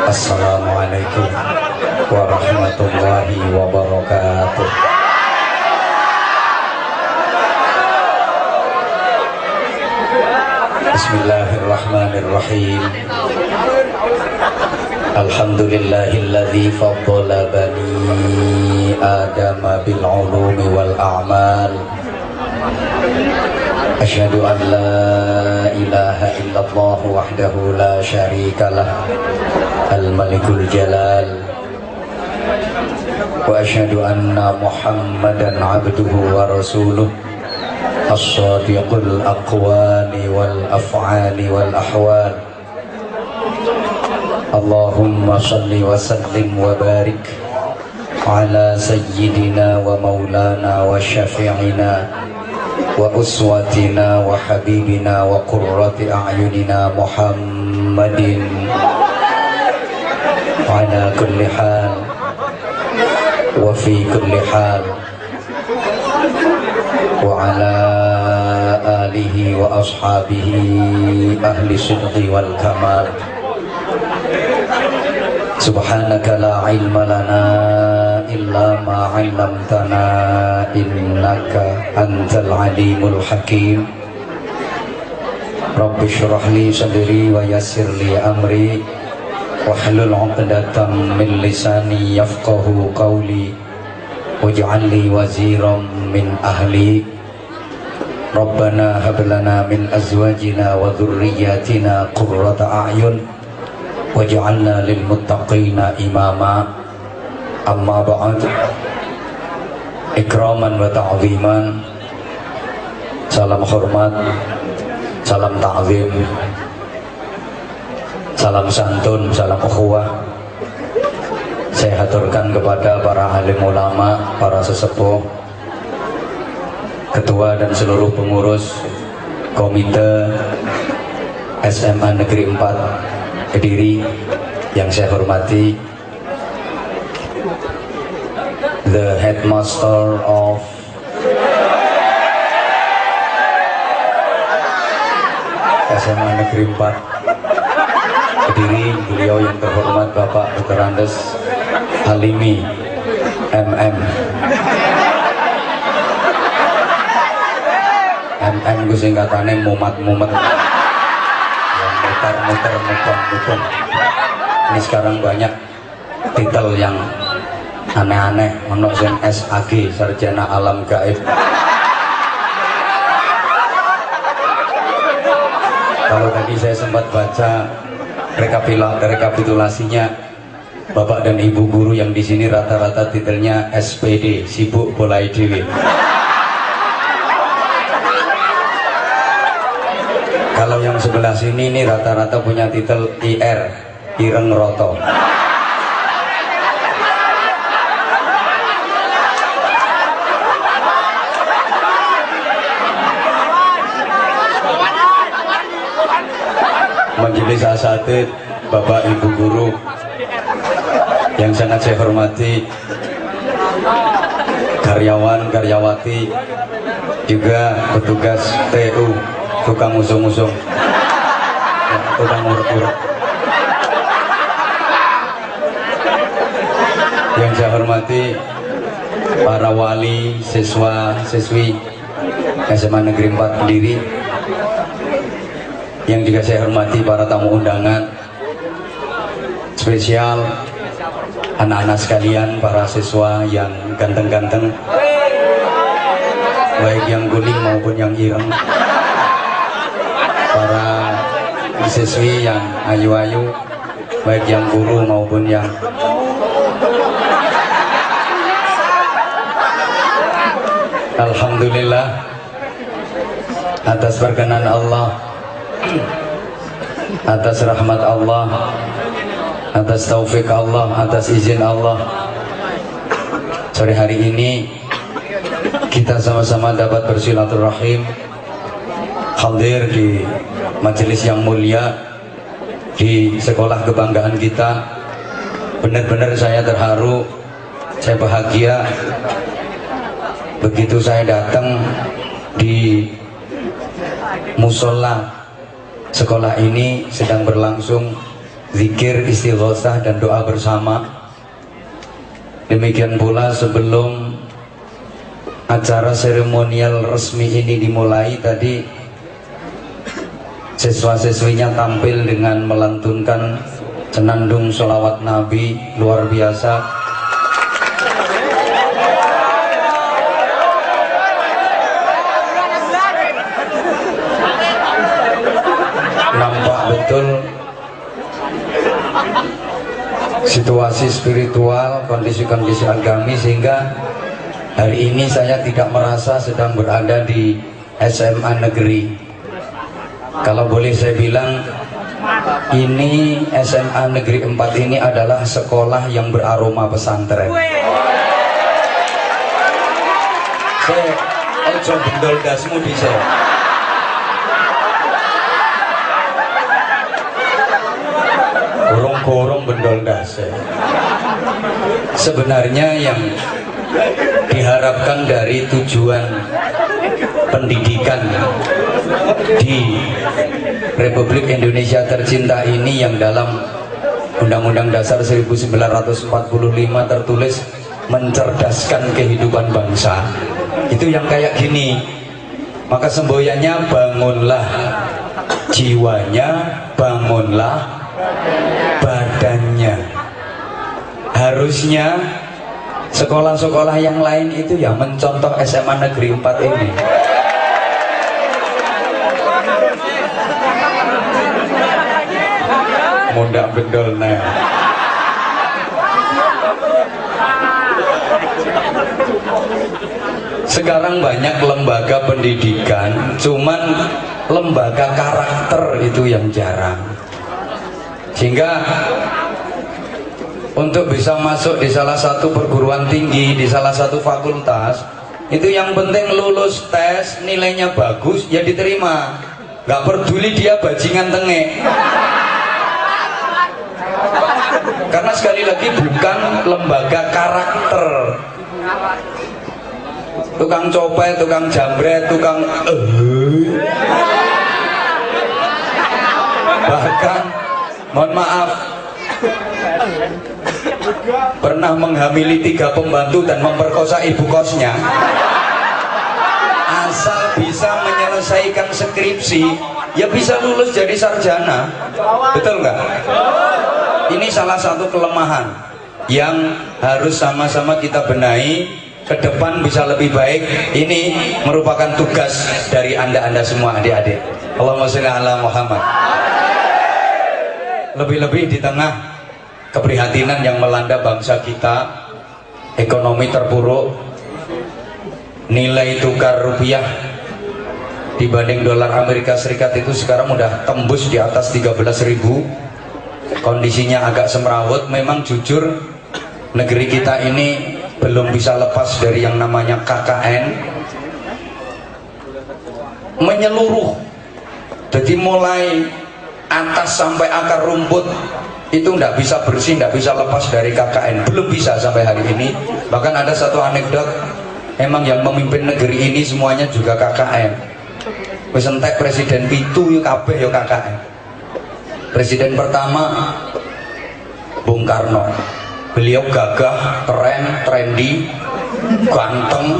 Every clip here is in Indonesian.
Assalamualaikum warahmatullahi wabarakatuh. Bismillahirrahmanirrahim. Alhamdulillahilladzi faddala bani adama bil ulumi wal a'mal. Asyhadu an la ilaha illallah wahdahu la syarikalah al-malikul jalal wa asyhadu anna muhammadan abduhu wa rasuluh as-sadiqul aqwali wal af'ali wal ahwal. Allahumma salli wa sallim wa barik ala sayyidina wa maulana wa syafi'ina wa uswatina wa habibina wa qurrati a'yunina Muhammadin ala kulli hal wa fi kulli hal wa ala alihi wa ashabihi ahli sidqi wal kamal. Subhanaka la ilma lana illa ma 'allamtana innaka antal alimul hakim. Rabbi shrah li sadri wa yassir li amri wahlul 'uqdatam min lisani yafqahu qawli waj'al li waziran min ahli. Rabbana hab lana min azwajina wa dhurriyyatina qurrata a'yun waj'alna lil muttaqina imama. Amma ba'd. Ikraman wa ta'ziman. Salam hormat, salam ta'zim, salam santun, salam ukhuwah saya haturkan kepada para alim ulama, para sesepuh, ketua dan seluruh pengurus komite SMA Negeri 4 Kediri yang saya hormati, the headmaster of SMA Negeri 4 Kediri, beliau yang terhormat Bapak Dr. Andes Halimi MM. MM ku singkatane mumat-mumet, muter muter. Ini sekarang banyak titel yang aneh-aneh, ono sing SAG, sarjana alam gaib. Kalau tadi saya sempat baca rekapitulasinya, Bapak dan Ibu guru yang di sini rata-rata titelnya SPD, sibuk bolai dewi. Kalau yang sebelah sini nih rata-rata punya titel IR, Ireng Roto. Majelis asatidz, Bapak Ibu guru yang sangat saya hormati, karyawan, karyawati, juga petugas TU, tukang usung-usung, tukang urut-urut. Yang saya hormati para wali, siswa, siswi SMA Negeri 4 Kediri. Yang juga saya hormati para tamu undangan spesial, anak-anak sekalian, para siswa yang ganteng-ganteng, baik yang guling maupun yang ireng, para siswi yang ayu-ayu, baik yang guru maupun yang alhamdulillah atas perkenan Allah, atas rahmat Allah, atas taufik Allah, atas izin Allah, sore hari ini kita sama-sama dapat bersilaturahim, hadir di majelis yang mulia, di sekolah kebanggaan kita. Benar-benar saya terharu, saya bahagia begitu saya datang di musola sekolah ini sedang berlangsung zikir, istighosah dan doa bersama. Demikian pula sebelum acara seremonial resmi ini dimulai tadi, siswa-siswinya tampil dengan melantunkan senandung sholawat Nabi luar biasa. Nampak betul situasi spiritual, kondisi-kondisi agami, sehingga hari ini saya tidak merasa sedang berada di SMA negeri. Kalau boleh saya bilang, ini SMA negeri 4 ini adalah sekolah yang beraroma pesantren. Saya ojo bendol dasmu di saya. Gorong bendol das. Sebenarnya yang diharapkan dari tujuan pendidikan di Republik Indonesia tercinta ini, yang dalam Undang-Undang Dasar 1945 tertulis mencerdaskan kehidupan bangsa, itu yang kayak gini. Maka semboyannya bangunlah jiwanya, bangunlah badannya. Harusnya sekolah-sekolah yang lain itu ya mencontoh SMA negeri 4 ini. Mundak bendol nah. Sekarang banyak lembaga pendidikan, cuman lembaga karakter itu yang jarang. Sehingga untuk bisa masuk di salah satu perguruan tinggi, di salah satu fakultas, itu yang penting lulus tes, nilainya bagus, ya diterima. Gak peduli dia bajingan tengek. Karena sekali lagi bukan lembaga karakter. Tukang copet, tukang jambret, tukang bahkan mohon maaf, pernah menghamili 3 pembantu dan memperkosa ibu kosnya. Asal bisa menyelesaikan skripsi, ya bisa lulus jadi sarjana. Betul nggak? Ini salah satu kelemahan yang harus sama-sama kita benahi. Ke depan bisa lebih baik. Ini merupakan tugas dari anda semua, adik-adik. Allahumma sholli ala Muhammad. Lebih-lebih di tengah keprihatinan yang melanda bangsa kita, ekonomi terpuruk, nilai tukar rupiah dibanding dolar Amerika Serikat itu sekarang udah tembus di atas 13.000. Kondisinya agak semrawut. Memang jujur negeri kita ini belum bisa lepas dari yang namanya KKN menyeluruh. Jadi mulai atas sampai akar rumput itu tidak bisa bersih, tidak bisa lepas dari KKN. Belum bisa sampai hari ini. Bahkan ada satu anekdot, emang yang memimpin negeri ini semuanya juga KKN. Wis entek presiden pitu yo kabeh yo KKN. Presiden pertama Bung Karno. Beliau gagah, keren, trendy, ganteng,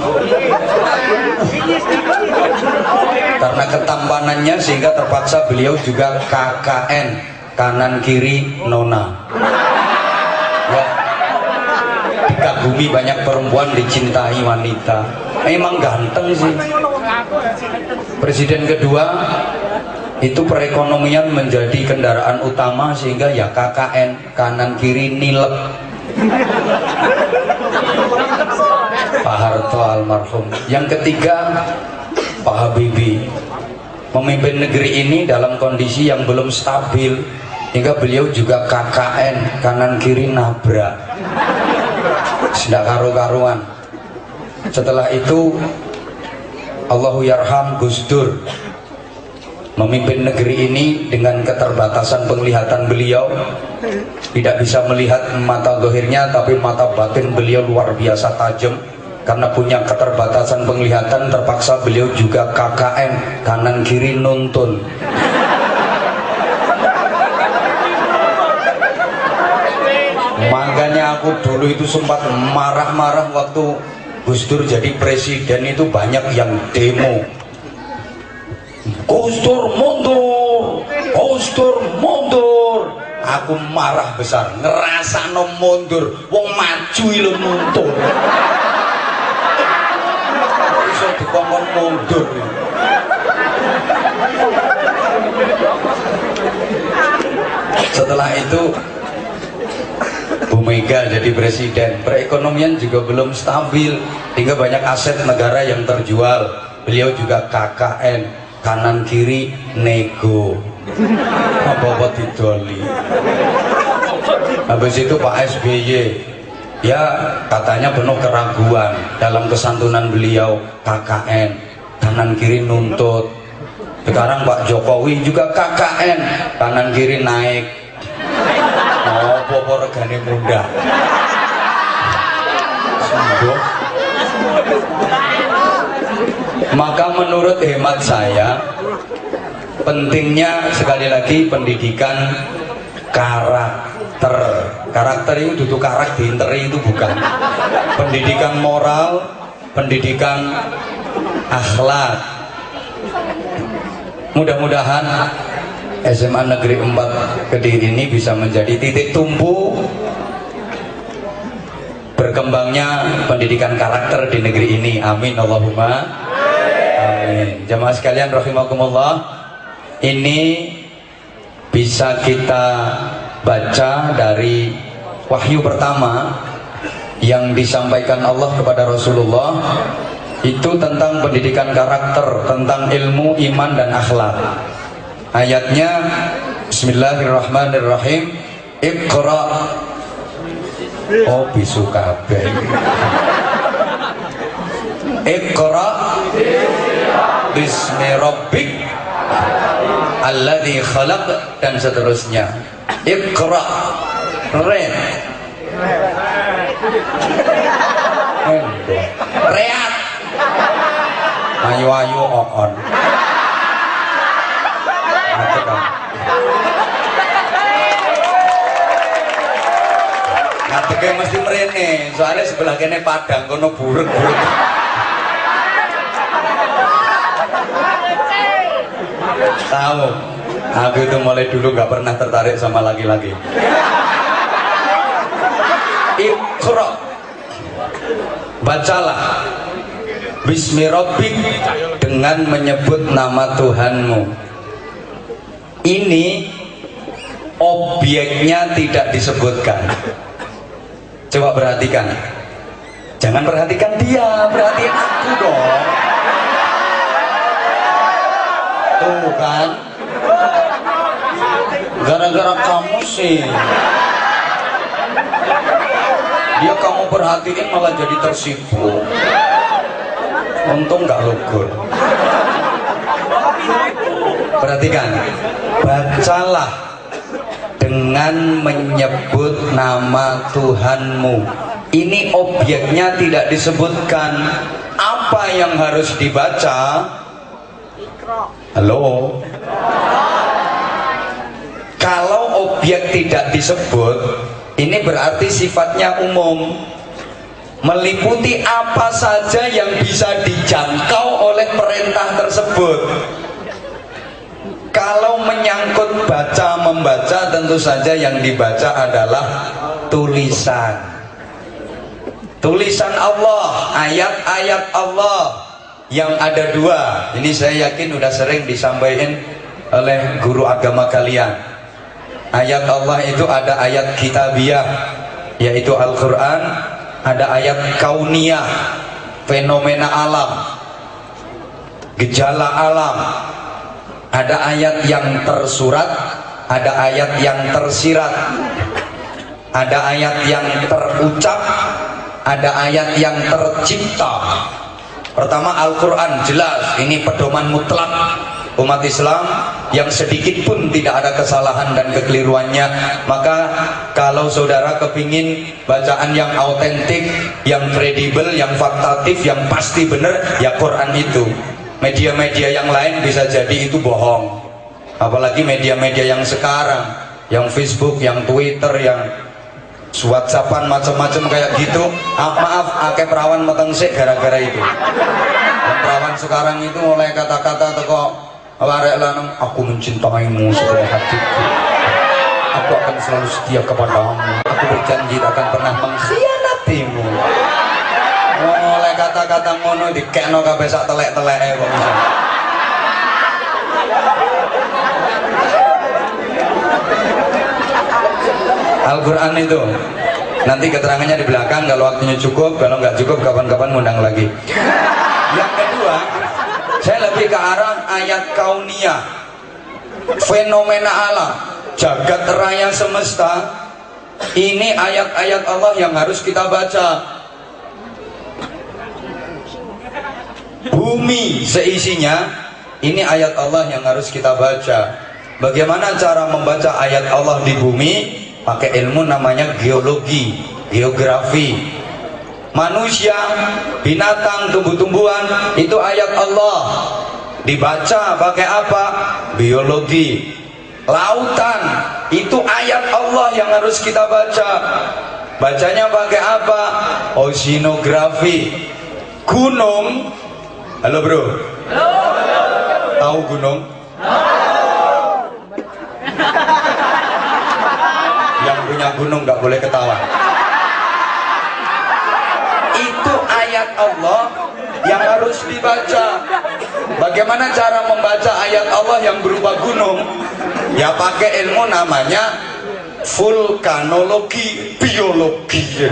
karena ketampanannya sehingga terpaksa beliau juga KKN, kanan kiri nona. Ya, dikagumi banyak perempuan, dicintai wanita. Emang ganteng sih. Presiden kedua itu perekonomian menjadi kendaraan utama, sehingga ya KKN, kanan kiri nilep. Pak Harto almarhum. Yang ketiga Pak Habibie, memimpin negeri ini dalam kondisi yang belum stabil, hingga beliau juga KKN, kanan kiri nabrak. Tidak karu-karuan. Setelah itu Allahu yarham Gus Dur, memimpin negeri ini dengan keterbatasan penglihatan beliau, tidak bisa melihat mata zahirnya, tapi mata batin beliau luar biasa tajam. Karena punya keterbatasan penglihatan, terpaksa beliau juga KKN, kanan kiri nuntun. aku dulu itu sempat marah-marah waktu Gus Dur jadi presiden, itu banyak yang demo. Gus Dur mundur, Gus Dur mundur. Aku marah besar, ngerasano mundur, wong maju lho mundur. Iso dikongkon mundur. Setelah itu Bu Mega jadi presiden, perekonomian juga belum stabil, hingga banyak aset negara yang terjual. Beliau juga KKN, kanan kiri nego, apa-apa didoli. Habis itu Pak SBY, ya katanya penuh keraguan dalam kesantunan beliau, KKN, kanan kiri nuntut. Sekarang Pak Jokowi juga KKN, kanan kiri naik. Apa-apa regane muda. Sungguh. Maka menurut hemat saya, pentingnya sekali lagi pendidikan karakter. Karakter itu duduk karak diinteri itu bukan. Pendidikan moral, pendidikan akhlak. Mudah-mudahan SMA Negeri 4 Kediri ini bisa menjadi titik tumpu berkembangnya pendidikan karakter di negeri ini. Amin Allahumma amin. Jamaah sekalian rahimakumullah, ini bisa kita baca dari wahyu pertama yang disampaikan Allah kepada Rasulullah, itu tentang pendidikan karakter, tentang ilmu, iman dan akhlak. Ayatnya Bismillahirrahmanirrahim. Iqra. Oh bisu kabeh. Iqra bismi rabbik alladzi khalaq, dan seterusnya. Iqra. Ren. Reat. Ayu-ayu on. Ngadege mesti mrene, soalnya sebelah kene Padang kono burek-burek. Tahu, aku itu mulai dulu gak pernah tertarik sama laki-laki. Iqra, bacalah Bismi Rabbik, dengan menyebut nama Tuhanmu. Ini objeknya tidak disebutkan. Coba perhatikan. Jangan perhatikan dia, perhatiin aku dong. Tuh kan, gara-gara kamu sih dia kamu perhatiin malah jadi tersibuk. Untung nggak lugur. Perhatikan, bacalah dengan menyebut nama Tuhanmu. Ini objeknya tidak disebutkan. Apa yang harus dibaca? Halo? Kalau objek tidak disebut, ini berarti sifatnya umum, meliputi apa saja yang bisa dijangkau oleh perintah tersebut. Kalau menyangkut baca membaca, tentu saja yang dibaca adalah tulisan. Tulisan Allah, ayat-ayat Allah yang ada dua. Ini saya yakin udah sering disampaikan oleh guru agama kalian. Ayat Allah itu ada ayat kitabiah, yaitu Al-Quran. Ada ayat kauniyah, fenomena alam, gejala alam. Ada ayat yang tersurat, ada ayat yang tersirat, ada ayat yang terucap, ada ayat yang tercipta. Pertama Al-Quran, jelas ini pedoman mutlak umat Islam yang sedikit pun tidak ada kesalahan dan kekeliruannya. Maka kalau saudara kepingin bacaan yang autentik, yang kredibel, yang faktatif, yang pasti benar, ya Quran itu. Media-media yang lain bisa jadi itu bohong, apalagi media-media yang sekarang, yang Facebook, yang Twitter, yang WhatsAppan macam-macam kayak gitu. Maaf, akeh perawan meteng sik gara-gara itu. Dan perawan sekarang itu mulai kata-kata teko arek lanang, aku mencintaimu sepenuh hatiku, aku akan selalu setia kepadamu, aku berjanji tak akan pernah mengkhianatimu. Mulai kata-kata ngono dikekno kabeh sak telek-teleke kok bisa. Al-Quran itu nanti keterangannya di belakang kalau waktunya cukup, kalau nggak cukup kapan-kapan ngundang lagi. Yang kedua, saya lebih ke arah ayat kauniyah, fenomena alam, jagat raya semesta. Ini ayat-ayat Allah yang harus kita baca. Bumi seisinya, ini ayat Allah yang harus kita baca. Bagaimana cara membaca ayat Allah di bumi? Pakai ilmu namanya geologi, geografi. Manusia, binatang, tumbuh-tumbuhan, itu ayat Allah. Dibaca pakai apa? Biologi. Lautan, itu ayat Allah yang harus kita baca. Bacanya pakai apa? Oceanografi. Gunung, halo bro. Halo. Tahu gunung? Yang punya gunung nggak boleh ketawa. Itu ayat Allah yang harus dibaca. Bagaimana cara membaca ayat Allah yang berupa gunung? Ya pakai ilmu namanya vulkanologi, biologi.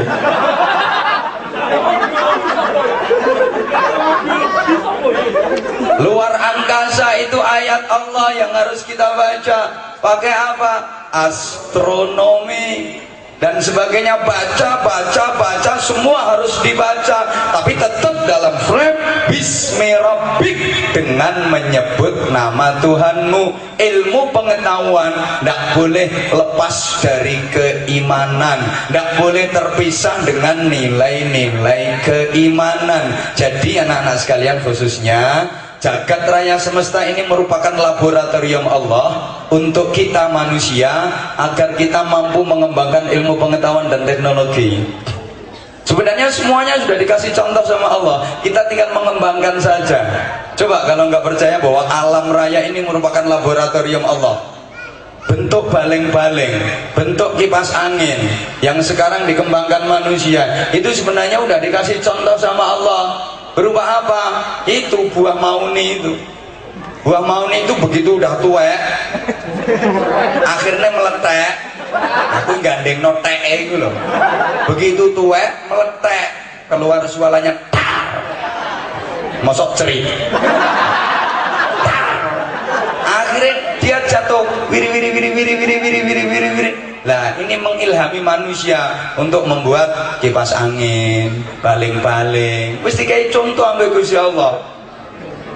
Luar angkasa itu ayat Allah yang harus kita baca. Pakai apa? Astronomi dan sebagainya. Baca semua harus dibaca, tapi tetap dalam frame Bismi Rabbik, dengan menyebut nama Tuhanmu. Ilmu pengetahuan tidak boleh lepas dari keimanan, tidak boleh terpisah dengan nilai-nilai keimanan. Jadi anak-anak sekalian, khususnya jagat raya semesta ini merupakan laboratorium Allah untuk kita manusia agar kita mampu mengembangkan ilmu pengetahuan dan teknologi. Sebenarnya semuanya sudah dikasih contoh sama Allah, kita tinggal mengembangkan saja. Coba kalau nggak percaya bahwa alam raya ini merupakan laboratorium Allah. Bentuk baling-baling, bentuk kipas angin yang sekarang dikembangkan manusia, itu sebenarnya udah dikasih contoh sama Allah. Berupa apa? Itu buah mauni itu. Buah mauni itu begitu udah tuwek, akhirnya meletek. Aku gandeng notek itu loh. Begitu tuwek meletek, keluar suaranya tar. Mosok cerit. Akhirnya dia jatuh wiri. Nah, ini mengilhami manusia untuk membuat kipas angin, baling-baling. Wis dikai contoh ambek Gusti Allah.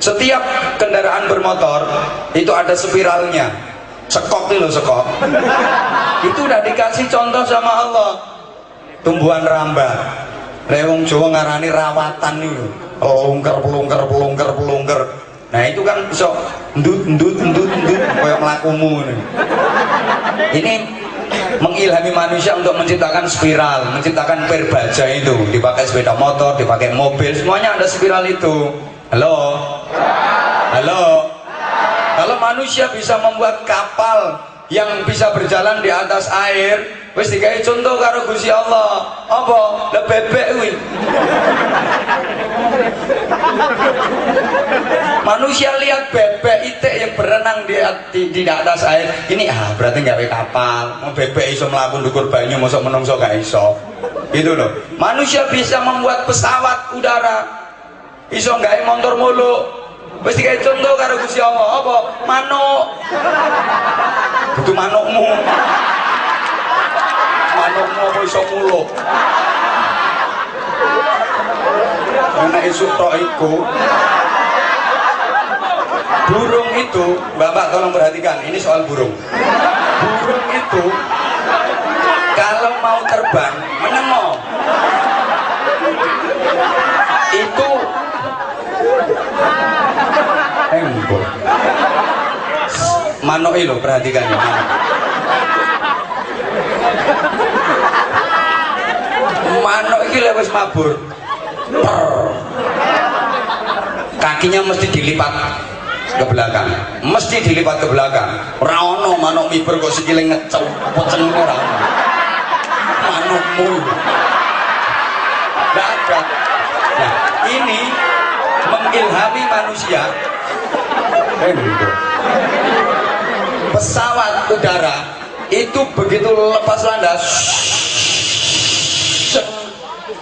Setiap kendaraan bermotor itu ada spiralnya. Sekok itu loh, sekok. Itu udah dikasih contoh sama Allah. Tumbuhan rambat. Lewong Jawa ngarani rawatan itu. Pelungker. Nah, itu kan bisa ndut kayak melakumu. Ini mengilhami manusia untuk menciptakan spiral, menciptakan perbaja itu, dipakai sepeda motor, dipakai mobil, semuanya ada spiral itu. Halo. Kalau manusia bisa membuat kapal yang bisa berjalan di atas air, wis dikai contoh karo Gusti Allah. Apa? Le bebek kuwi. Manusia lihat bebek itik yang berenang di atas air. Ini berarti gawe kapal. Mau bebek iso mlaku ndukur banyu, mosok menungso gak iso. Gitu loh. Manusia bisa membuat pesawat udara. Iso gawe motor muluk. Wis dikai contoh karo Gusti Allah. Apa? Manuk. Kudu manukmu. Manukmu apa iso muluk? Nek isuk tok iku. Burung itu, Bapak tolong perhatikan, ini soal burung. Burung itu kalau mau terbang menengok, itu manuk itu perhatikan ya. manuk iki lek wis mabur kakinya mesti dilipat ke belakang, mesti dilipat ke belakang. Ora ono manuk miber kok sikile ngeceng ora ono. Manukmu nggak ada. Nah, ini mengilhami manusia. Gitu. Pesawat udara itu begitu lepas landas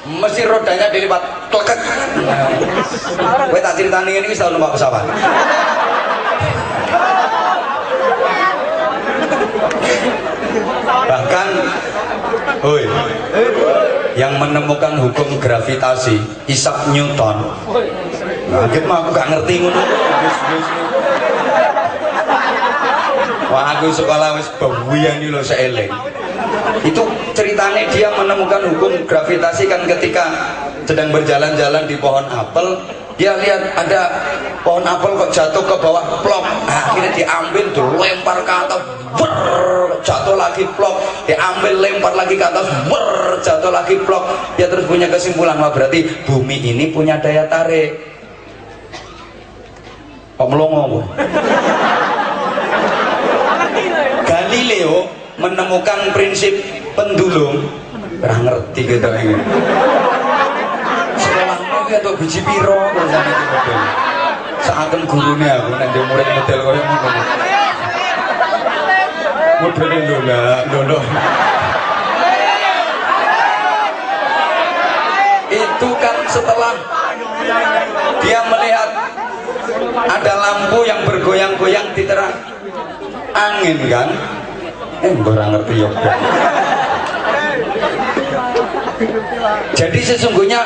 mesti rodanya dilipat kleket. Kowe tak critani ngene iki tau numpak pesawat. Bahkan yang menemukan hukum gravitasi Isaac Newton. Mungkin mah aku gak ngerti ngono. Wah, aku sekolah wis bawuyan iki lho seeling. Itu ceritanya dia menemukan hukum gravitasi kan ketika sedang berjalan-jalan di pohon apel, dia lihat ada pohon apel kok jatuh ke bawah plok. Nah, akhirnya diambil tuh lempar ke atas, jatuh lagi plok, diambil lempar lagi ke atas, jatuh lagi plok. Dia terus punya kesimpulan, wah berarti bumi ini punya daya tarik. Kok melongo? Galileo menemukan prinsip pendulum. Ora ngerti gitu ini. Sekolahmu ki entuk biji piro terusane iki model. Saken gurune aku nek ndek murid model koyo ngono. Modele lho. Itu kan setelah dia melihat ada lampu yang bergoyang-goyang di terang angin kan. Ora ngerti ya. Jadi sesungguhnya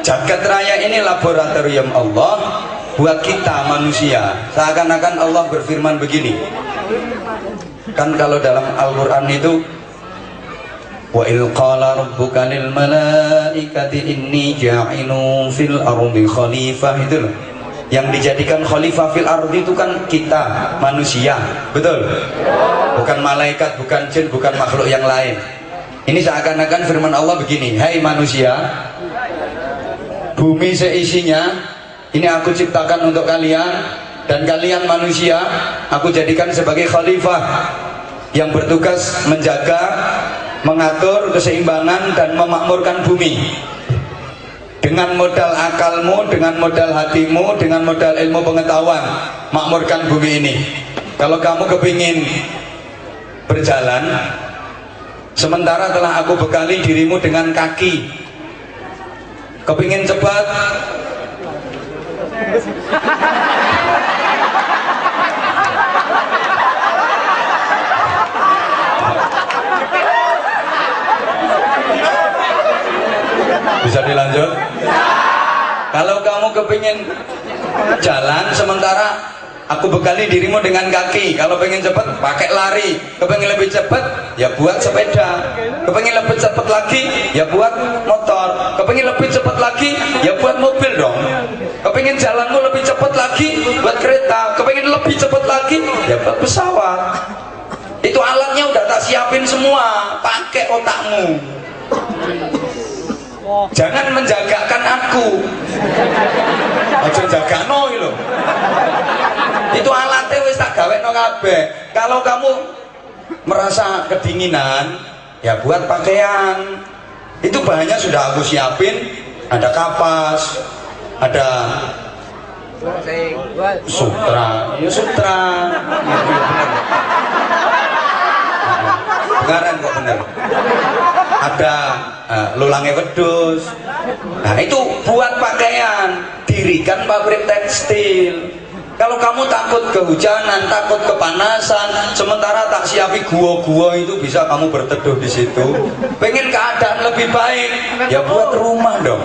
jagat raya ini laboratorium Allah buat kita manusia. Seakan-akan Allah berfirman begini. Kan kalau dalam Al-Qur'an itu wa il qala rabbuka lil malaikati inni ja'ilun fil ardi khalifah, itu loh. Yang dijadikan khalifah fil ardi itu kan kita manusia, betul? Bukan malaikat, bukan jin, bukan makhluk yang lain. Ini seakan-akan firman Allah begini, hai manusia, bumi seisinya ini aku ciptakan untuk kalian, dan kalian manusia aku jadikan sebagai khalifah yang bertugas menjaga, mengatur keseimbangan dan memakmurkan bumi. Dengan modal akalmu, dengan modal hatimu, dengan modal ilmu pengetahuan, makmurkan bumi ini. Kalau kamu kepingin berjalan, sementara telah aku bekali dirimu dengan kaki. Kepingin cepat, bisa dilanjut? Kalau kamu kepingin jalan, sementara aku bekali dirimu dengan kaki. Kalau pengen cepat, pakai lari. Kepingin lebih cepat, ya buat sepeda. Kepingin lebih cepat lagi, ya buat motor. Kepingin lebih cepat lagi, ya buat mobil dong. Kepingin jalanmu lebih cepat lagi, buat kereta. Kepingin lebih cepat lagi, ya buat pesawat. Itu alatnya udah tak siapin semua. Pakai otakmu. Jangan menjagakan aku. Aja jagano iki lho. Itu alatnya wis tak gawekno kabeh. Kalau kamu merasa kedinginan, ya buat pakaian. Itu bahannya sudah aku siapin. Ada kapas, ada sutra, ya sutra. Beneran kok bener. Ada lulangnya wedus. Nah itu buat pakaian. Dirikan pabrik tekstil. Kalau kamu takut kehujanan, takut kepanasan, sementara tak siapi gua-gua itu bisa kamu berteduh di situ. Pengen keadaan lebih baik, ya buat rumah dong.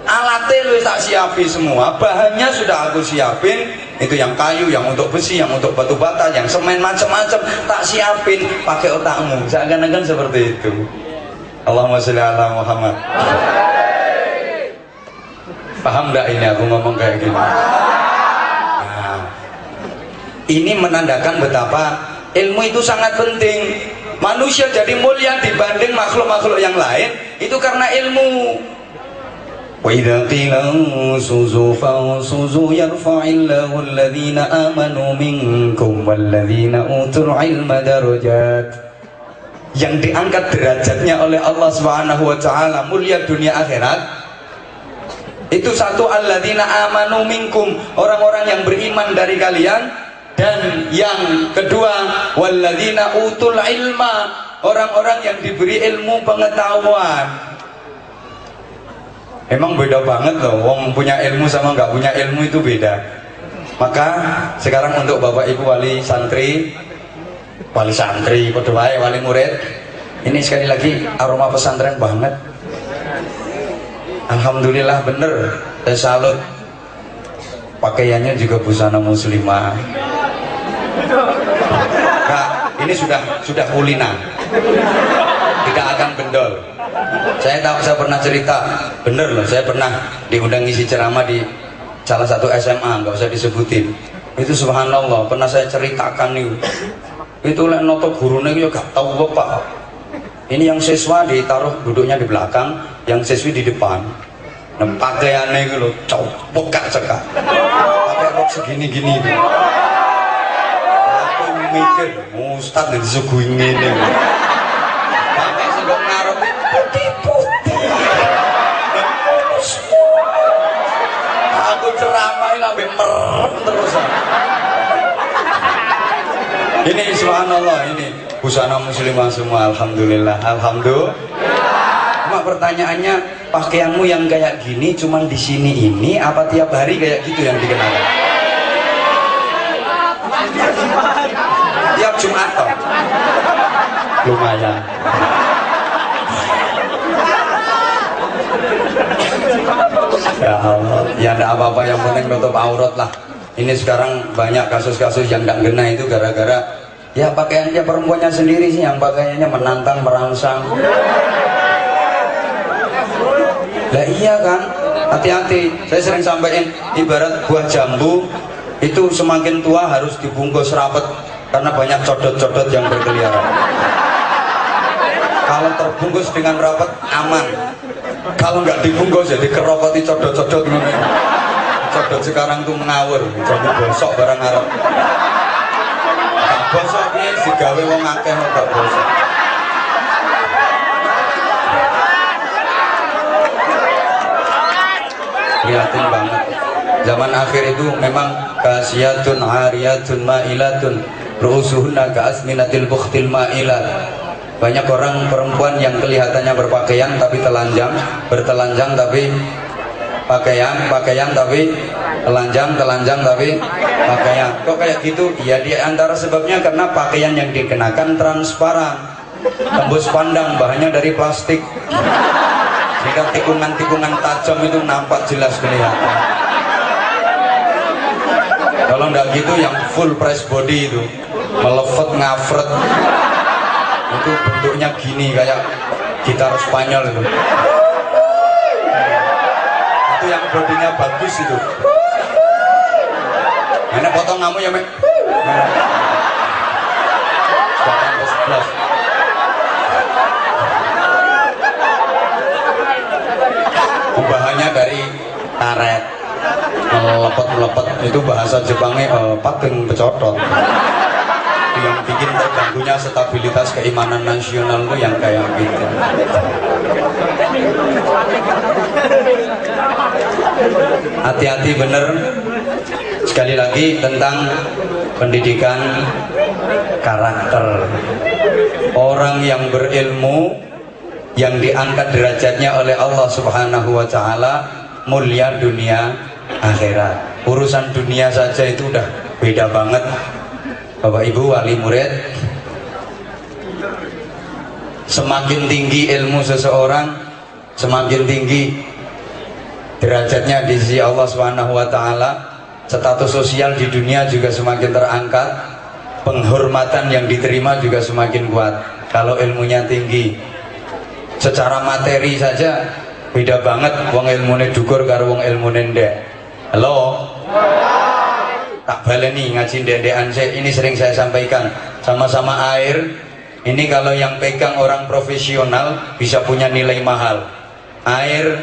Alatnya lu tak siapi semua, bahannya sudah aku siapin. Itu yang kayu, yang untuk besi, yang untuk batu bata, yang semen, macam-macam tak siapin. Pakai otakmu, seakan-akan seperti itu. Allahumma sholli ala Muhammad. Paham gak ini aku ngomong kayak gini? Nah, ini menandakan betapa ilmu itu sangat penting. Manusia jadi mulia dibanding makhluk-makhluk yang lain itu karena ilmu. Wa idza qila suzu fasuzu yarfa'illahu alladhina amanu minkum walladzina utul ilma darajat. Yang diangkat derajatnya oleh Allah Subhanahu wa taala, mulia dunia akhirat. Itu satu, alladzina amanu minkum, orang-orang yang beriman dari kalian, dan yang kedua walladzina utul ilma, orang-orang yang diberi ilmu pengetahuan. Emang beda banget loh, wong punya ilmu sama nggak punya ilmu itu beda. Maka sekarang untuk Bapak Ibu wali santri, wali murid, ini sekali lagi aroma pesantren banget. Alhamdulillah, bener, saya salut. Pakaiannya juga busana muslimah. Nah, ini sudah kulina, tidak akan bendol. Saya tahu, saya pernah cerita, bener loh, saya pernah diundang ngisi ceramah di salah satu SMA, nggak usah disebutin. Itu subhanallah, pernah saya ceritakan itu lek noto gurune yo gak tahu apa. Ini yang siswa ditaruh duduknya di belakang, yang siswi di depan. Nah, pakaiannya itu loh, copok cekak, pakai rok segini-gini. Aku mikir, Ustadz yang disuguhin ini. Pakai segok ngarep putih-putih. Aku ceramain sampai merem terus. Ini subhanallah, ini busana muslimah semua, alhamdulillah, alhamdulillah. Cuma pertanyaannya, pakaianmu yang kayak gini cuman di sini ini apa tiap hari kayak gitu yang dikenakan? Tiap Jumat toh? Lumayan. Ya Allah, ya ada apa-apa, yang penting tutup aurat lah. Ini sekarang banyak kasus-kasus yang gak kena itu gara-gara ya pakaiannya perempuannya sendiri sih yang pakaiannya menantang, merangsang. Lah iya kan, hati-hati. Saya sering sampaikan, ibarat buah jambu itu semakin tua harus dibungkus rapat karena banyak codot-codot yang berkeliaran. Kalau terbungkus dengan rapat aman, kalau nggak dibungkus jadi kerokoti codot-codot. Codot sekarang tuh ngawur, jadi bosok barang arep. Gak bosok ini digawe wong akeh gak bosok. Prihatin banget. Zaman akhir itu memang kasiyatun ariyatun ma'ilatun ru'usuhunna ka'asminatil bukhtil ma'ilat. Banyak orang perempuan yang kelihatannya berpakaian tapi telanjang, bertelanjang tapi pakaian tapi telanjang tapi pakaian. Kok kayak gitu? Ya di antara sebabnya karena pakaian yang dikenakan transparan, tembus pandang, bahannya dari plastik, sehingga tikungan-tikungan tajam itu nampak jelas kelihatan. Kalau nggak gitu yang full press body itu melefet ngafret, itu bentuknya gini kayak gitar Spanyol itu. Itu yang bodinya bagus itu. Enak potong kamu ya, Mek. Bahannya dari karet, melepet itu bahasa Jepangnya pateng pecodot. Yang bikin terganggunya stabilitas keimanan nasional itu yang kayak gitu. Hati-hati bener. Sekali lagi tentang pendidikan karakter. Orang yang berilmu yang diangkat derajatnya oleh Allah Subhanahu wa taala, mulia dunia akhirat. Urusan dunia saja itu udah beda banget. Bapak Ibu wali murid, semakin tinggi ilmu seseorang, semakin tinggi derajatnya di sisi Allah Subhanahu wa taala. Status sosial di dunia juga semakin terangkat, penghormatan yang diterima juga semakin kuat. Kalau ilmunya tinggi, secara materi saja beda banget wong ilmune dukur karo wong ilmune ndek. Halo, tak baleni ngaji ndendekan. Ini sering saya sampaikan, sama-sama air Ini kalau yang pegang orang profesional bisa punya nilai mahal. Air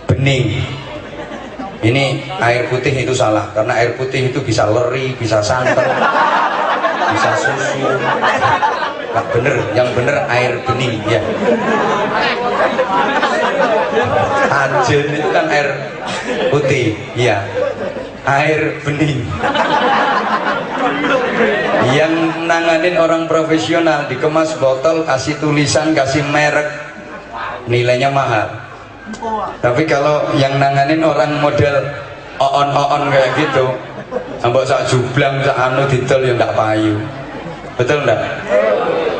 bening. Ini air putih itu salah, karena air putih itu bisa leri, bisa santan, bisa susu. Nggak bener, yang bener air bening ya. Ajen itu kan air putih, ya. Air bening. Yang nanganin orang profesional dikemas botol, kasih tulisan, kasih merek, nilainya mahal. Tapi kalau yang nanganin orang model oon kayak gitu, ambok sak jublang sak anu didol ya ndak payu. Betul ndak?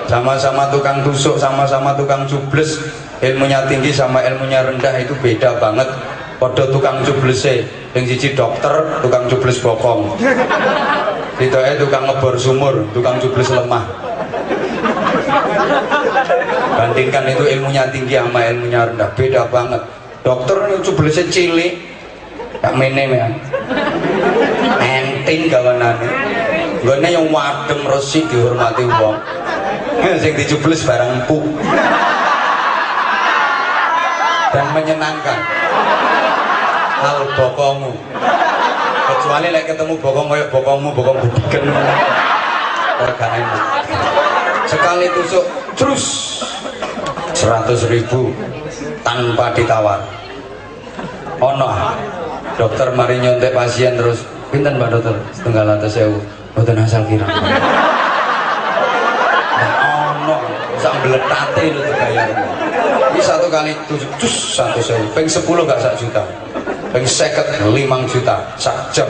Sama-sama tukang tusuk, sama-sama tukang cubles, ilmunya tinggi sama ilmunya rendah itu beda banget. Podo tukang cublese, yang siji dokter, tukang cubles bokong. Ditoke tukang ngebor sumur, tukang cubles lemah. Bandingkan itu ilmunya tinggi sama ilmunya rendah, beda banget. Dokter cublesnya cilik, tak menem ya. Entin kawanane. Nggone yang wadem resik dihormati wong. Sing dicubles barang empuk. Dan menyenangkan. Hal bokongmu. Kecuali lek ketemu bokong kayak bokongmu, bokong budiken. Pergaan. Sekali tusuk terus 100.000 tanpa ditawar. Ono dokter mari nyontek pasien terus pinten Mbak Dokter? 1.700.000. Mboten asal kira. Ono sak mbletate lho dibayar. Ini satu kali tusuk 100.000, ping 10 gak 1 juta. Ping 50 5 juta sak jam.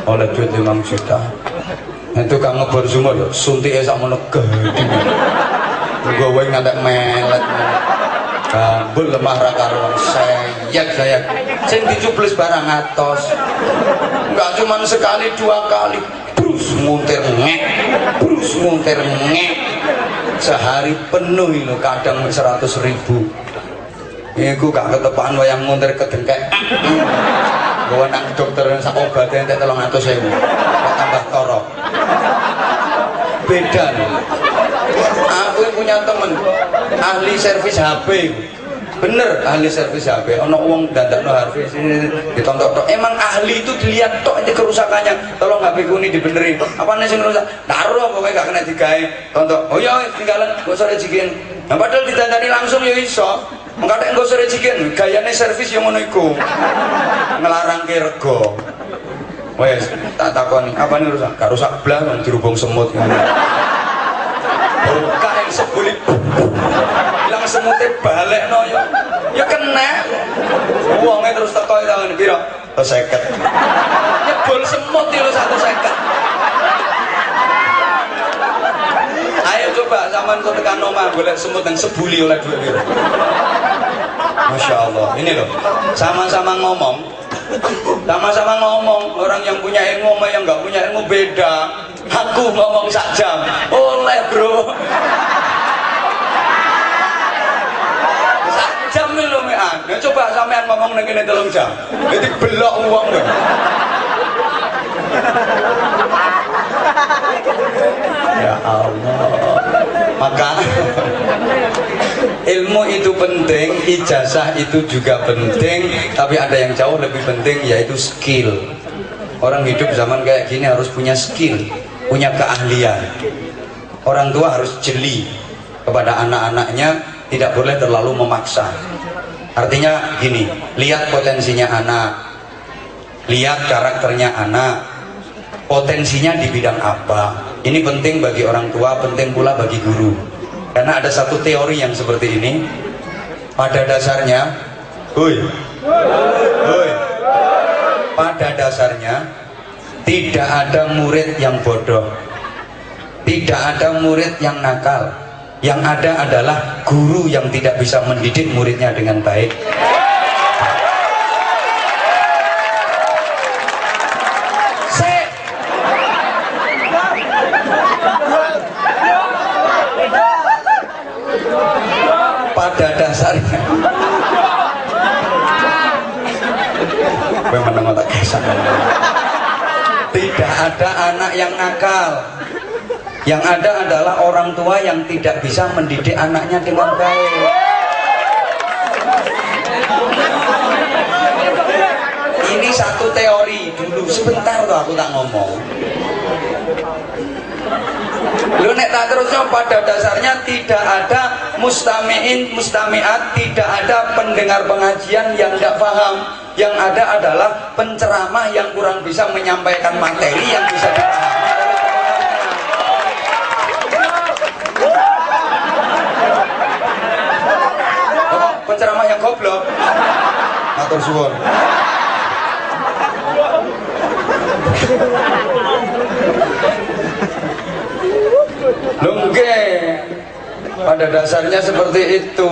Oleh duit 5 juta. Itu kang ngebor sumur suntike sak mono gedhe. Gowe ngantek melet. Gambul lemah ra karuan sayek. Sing dicubles barang atos. Enggak cuma sekali 2 kali. Brus muntir ngek. Brus muntir ngek. Sehari penuh lho, kadang 100.000. Iku gak ketepaan wayang muntir kedengkek. Gowe nang dokter sak obate entek 300.000. Kok tambah torok. Beda nih. Aku punya temen ahli servis HP. Bener ahli servis HP. Ono wong dandakno HP sini ditontok-tok. Emang ahli itu dilihat tok ini kerusakannya. Tolong HP ku ini dibenerin. Apane sing rusak? Taruh pokoknya gak kena digawe. Tontok. Oh iya tinggalan kok sore jikin. Nah padahal ditandani langsung ya iso. Mengkatek kok sore jikin. Gayane servis yang ngono iku. Ngelarangke rego. Wes tak takoni, apa nih rusak? Gak rusak blas, dirubung semut. Buka yang sebulit, bilang semutnya balik no ya kena. Uangnya terus teko itu tangan biro, 50. Nyebol semut itu 150. Ayo coba zaman kau tekan nomah boleh semut yang sebuli oleh 2 biro. Masya Allah, ini loh, sama-sama ngomong. Sama-sama ngomong, orang yang punya ilmu sama yang nggak punya ilmu beda. Aku ngomong sak jam, oleh bro. Sak jam lho mean. Ya coba sampean ngomong ning kene 3 jam. Jadi belok uang lho. Ya Allah. Maka ilmu itu penting, ijazah itu juga penting, tapi ada yang jauh lebih penting yaitu skill. Orang hidup zaman kayak gini harus punya skill, punya keahlian. Orang tua harus jeli kepada anak-anaknya, tidak boleh terlalu memaksa. Artinya gini, lihat potensinya anak, lihat karakternya anak, potensinya di bidang apa. Ini penting bagi orang tua, penting pula bagi guru. Karena ada satu teori yang seperti ini. Pada dasarnya, pada dasarnya tidak ada murid yang bodoh, tidak ada murid yang nakal. Yang ada adalah guru yang tidak bisa mendidik muridnya dengan baik. Pada dasarnya tidak ada anak yang nakal. Yang ada adalah orang tua yang tidak bisa mendidik anaknya dengan baik. Ini satu teori dulu, sebentar tuh aku tak ngomong. Lu nek tak terusnya, pada dasarnya tidak ada mustami'in, mustami'at, tidak ada pendengar pengajian yang tidak paham. Yang ada adalah penceramah yang kurang bisa menyampaikan materi yang bisa dipahami oleh pendengarnya. Penceramah yang goblok. Matur suwun. Pada dasarnya seperti itu,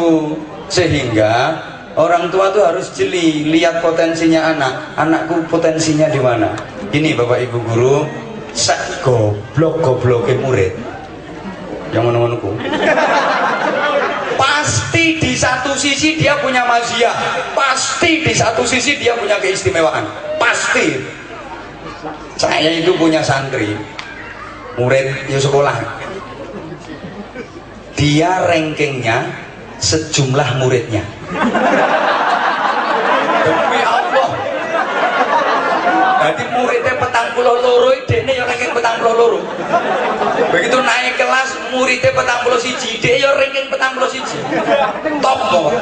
sehingga orang tua tuh harus jeli, lihat potensinya anakku potensinya di mana. Ini Bapak Ibu guru, sak goblok-gobloknya murid yang ngono-ngonoku. Pasti di satu sisi dia punya maziyah, pasti di satu sisi dia punya keistimewaan, pasti. Saya itu punya santri, murid di sekolah, dia rankingnya sejumlah muridnya. Demi Allah. Jadi muridnya 42, dene ya ranking 42. Begitu naik kelas muridnya 41, dia ya ranking 41. Top kok.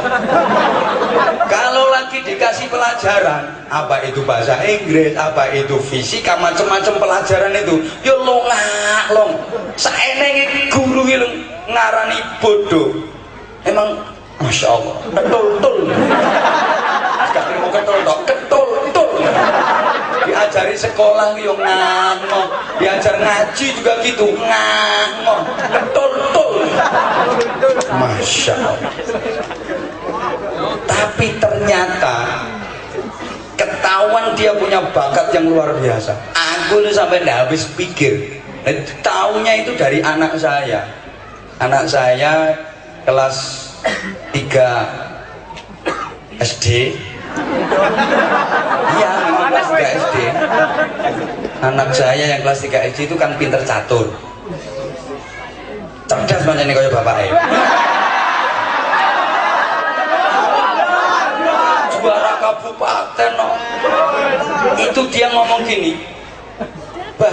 Kalau lagi dikasih pelajaran, apa itu bahasa Inggris, apa itu fisika, macam-macam pelajaran itu, ya long. Saenenge guru iki ngarani bodoh. Emang Masya Allah, ketul-tul. Gak mau ketul-tul. Diajari sekolah yang ngangong, diajar ngaji juga gitu, ngangong, ketul-tul. Masya Allah. Tapi ternyata ketahuan dia punya bakat yang luar biasa. Aku tuh sampai nggak habis pikir. Taunya itu dari anak saya. Anak saya kelas 3 SD. Iya, memang kelas 3 SD. Anak saya yang kelas 3 SD itu kan pinter catur. Cerdas macam ini kayak bapaknya. Juara kabupaten no. Itu dia ngomong gini, bah,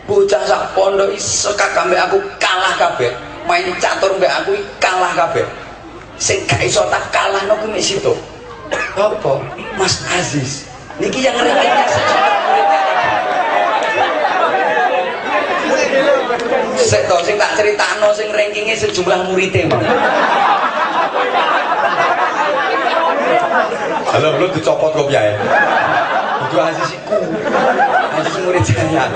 bocah sak pondok sekak ambek aku kalah kabeh, main catur mbek aku kalah kabeh, sing gak iso tak kalah no kuwi situ. Apa? Mas Aziz niki yang rankingnya sejumlah muridnya. Sik to sing tak critakno sing rankingnya sejumlah muridnya Mang. Halo, lu dicopot kok piye? Itu Aziz iku. Aziz murid saya.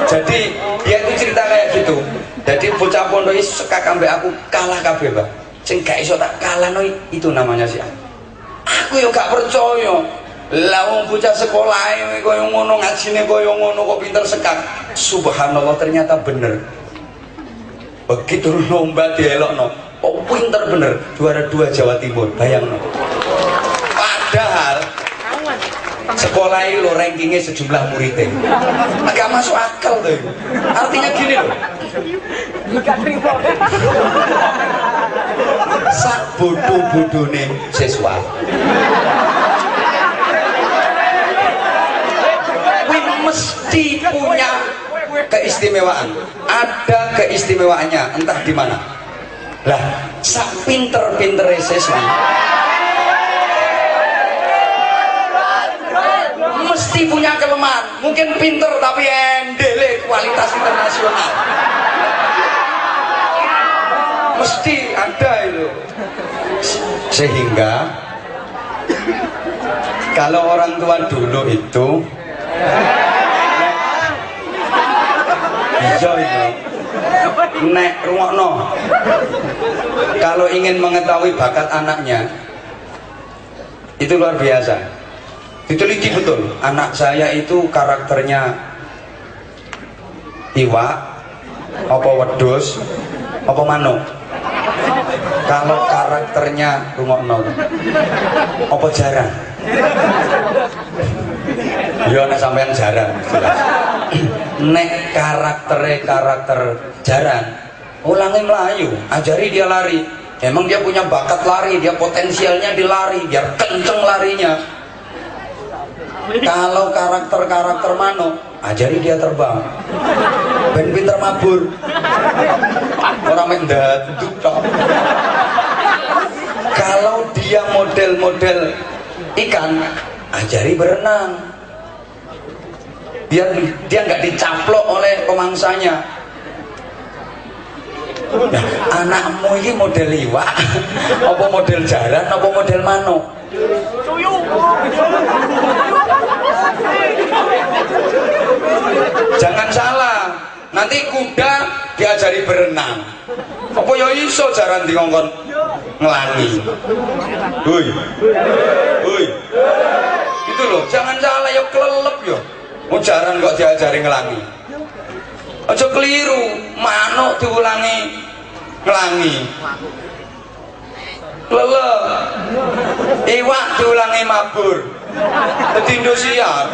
Jadi dia itu cerita kayak gitu. Jadi bocah pondok iki sekak ambek aku kalah kabeh, Mbak. Sing gak iso tak kalah no itu namanya sih. Aku yo gak percaya. Lah wong bocah sekolah koyo ngono, ngajine koyo ngono kok pinter sekak. Subhanallah, ternyata bener. Begitu lomba dielokno, kok pinter bener, juara 2 Jawa Timur, bayangno. Padahal sekolah ini lo rankingnya sejumlah muridnya, agak masuk akal tuh. Artinya gini loh, sak bodoh-bodohnya siswa mesti punya keistimewaan, ada keistimewaannya, entah di mana. Lah, sak pinter-pintere siswa mesti punya kelemahan. Mungkin pinter tapi endele kualitas internasional. Mesti ada itu. Sehingga kalau orang tua dulu itu iya itu nek rungokno, kalau ingin mengetahui bakat anaknya itu luar biasa, diteliti betul. Anak saya itu karakternya iwak apa wedhus apa manuk. Kalau karakternya rungokno apa jarang. Ya nek sampean jarang jelas. Nek karakter jarang, ulangi melayu, ajari dia lari. Emang dia punya bakat lari, dia potensialnya di lari, biar kenceng larinya. Kalau karakter mano, ajari dia terbang. Ben pinter mabur. Orang mendaduk tok. Kalau dia model ikan, ajari berenang. Biar dia nggak dicaplok oleh pemangsanya. Nah, anakmu ini model iwak, apa model jaran, apa model mano? Jangan salah, nanti kuda diajari berenang. Apa ya iso jaran dikongkon ngelangi. Hui. Itu loh, jangan salah ya kelelep ya. Mau jaran kok diajari ngelangi. Aja keliru, manuk diulangi ngelangi. Lele, iwak diulangi mabur. Dadi Indosiar.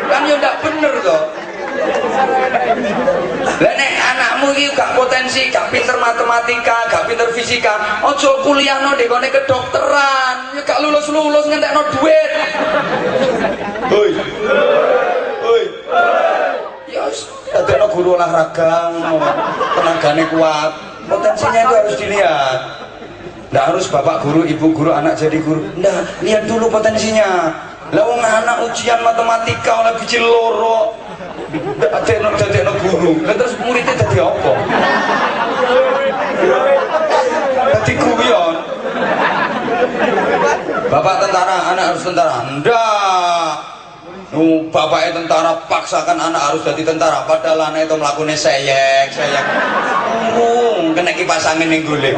Kan ya ndak bener toh. Lah nek anakmu iki gak potensi, gak pinter matematika, gak pinter fisika, aja kuliahno ndekone kedokteran, ya gak lulus-lulus ngentekno duit. Hoi. Ya wis dadekno guru olahraga ngono. Tenagane kuat. Potensinya itu harus dilihat. Nggak harus bapak guru, ibu guru, anak jadi guru. Nggak, lihat dulu potensinya. Lah wong anak ujian matematika oleh biji loro. Dadekno guru. Lah terus muridnya dadi apa? Dadi guyon. Bapak tentara, anak harus tentara. Ndak. Bapaknya tentara, paksakan anak harus jadi tentara. Padahal anak itu melakukannya seyek. Kena kipas angin yang guling.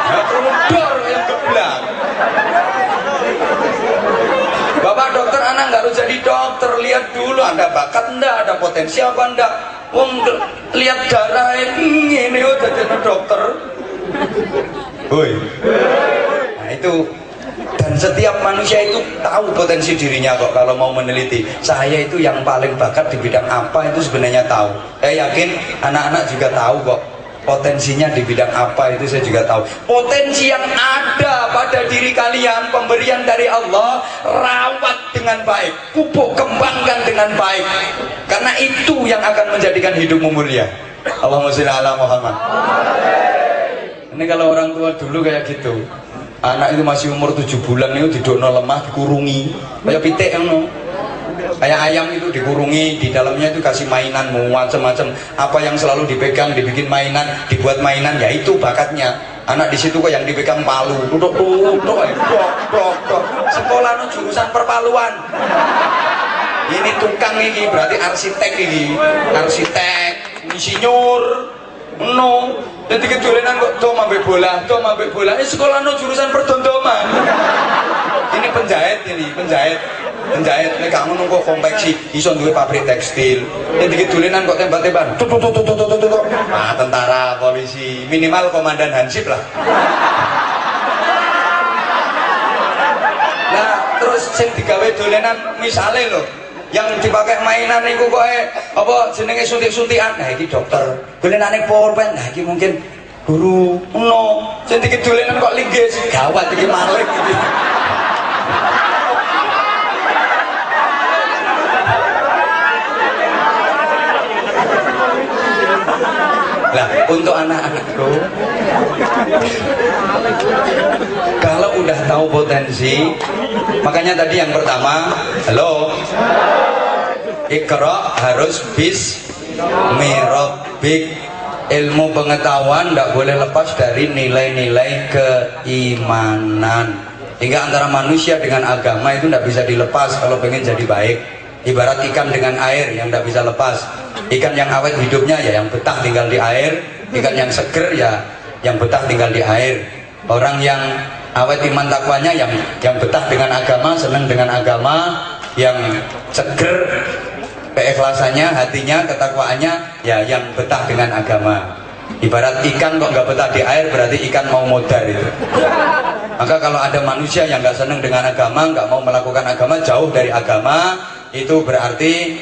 Nah, dor yang geblak. Bapak dokter, anak nggak harus jadi dokter. Lihat dulu, ada bakat enggak, ada potensi apa enggak. Wong lihat darah ini udah jadi dokter. Woi. Nah itu. Dan setiap manusia itu tahu potensi dirinya kok kalau mau meneliti. Saya itu yang paling bakat di bidang apa itu sebenarnya tahu. Saya yakin anak-anak juga tahu kok potensinya di bidang apa itu saya juga tahu. Potensi yang ada pada diri kalian, pemberian dari Allah, rawat dengan baik, pupuk kembangkan dengan baik. Karena itu yang akan menjadikan hidupmu mulia. Allahumma sholli ala Muhammad. Ini kalau orang tua dulu kayak gitu. Anak itu masih umur 7 bulan itu didokno lemah, dikurungi kayak pitik ngono. Kayak ayam itu dikurungi, di dalamnya itu kasih mainan macam-macam. Apa yang selalu dipegang dibikin mainan, dibuat mainan, ya itu bakatnya. Anak di situ kok yang dipegang palu. Dok. Sekolah no jurusan perpaluan. Ini tukang ini berarti arsitek ini. Arsitek, insinyur. No, jadi kejulinan kok do mabek bola. Ini sekolah no jurusan perdondoman. Ini penjahit. Nek kamu nunggu konveksi, iso duwe pabrik tekstil. Jadi kejulinan kok tembak-tembakan. Ah, tentara, polisi, minimal komandan hansip lah. Nah, terus sing digawe dolenan misale lho. Yang dipakai mainan niku kok apa jenenge suntik-suntikan. Nah iki dokter. Dolenane pulpen. Nah iki mungkin guru. No, sing dikedolenan kok linggis. Gawat iki malik iki. Lah, untuk anak-anakku, kalau udah tahu potensi, makanya tadi yang pertama, halo, Iqra harus bismirabbik. Ilmu pengetahuan tidak boleh lepas dari nilai-nilai keimanan. Hingga antara manusia dengan agama itu tidak bisa dilepas kalau pengen jadi baik. Ibarat ikan dengan air yang tidak bisa lepas. Ikan yang awet hidupnya ya yang betah tinggal di air. Ikan yang seger ya yang betah tinggal di air. Orang yang awet iman takwanya yang betah dengan agama, senang dengan agama, yang seger keikhlasannya, hatinya, ketakwaannya ya yang betah dengan agama. Ibarat ikan kok nggak betah di air berarti ikan mau modar itu. Maka kalau ada manusia yang nggak senang dengan agama, nggak mau melakukan agama, jauh dari agama, itu berarti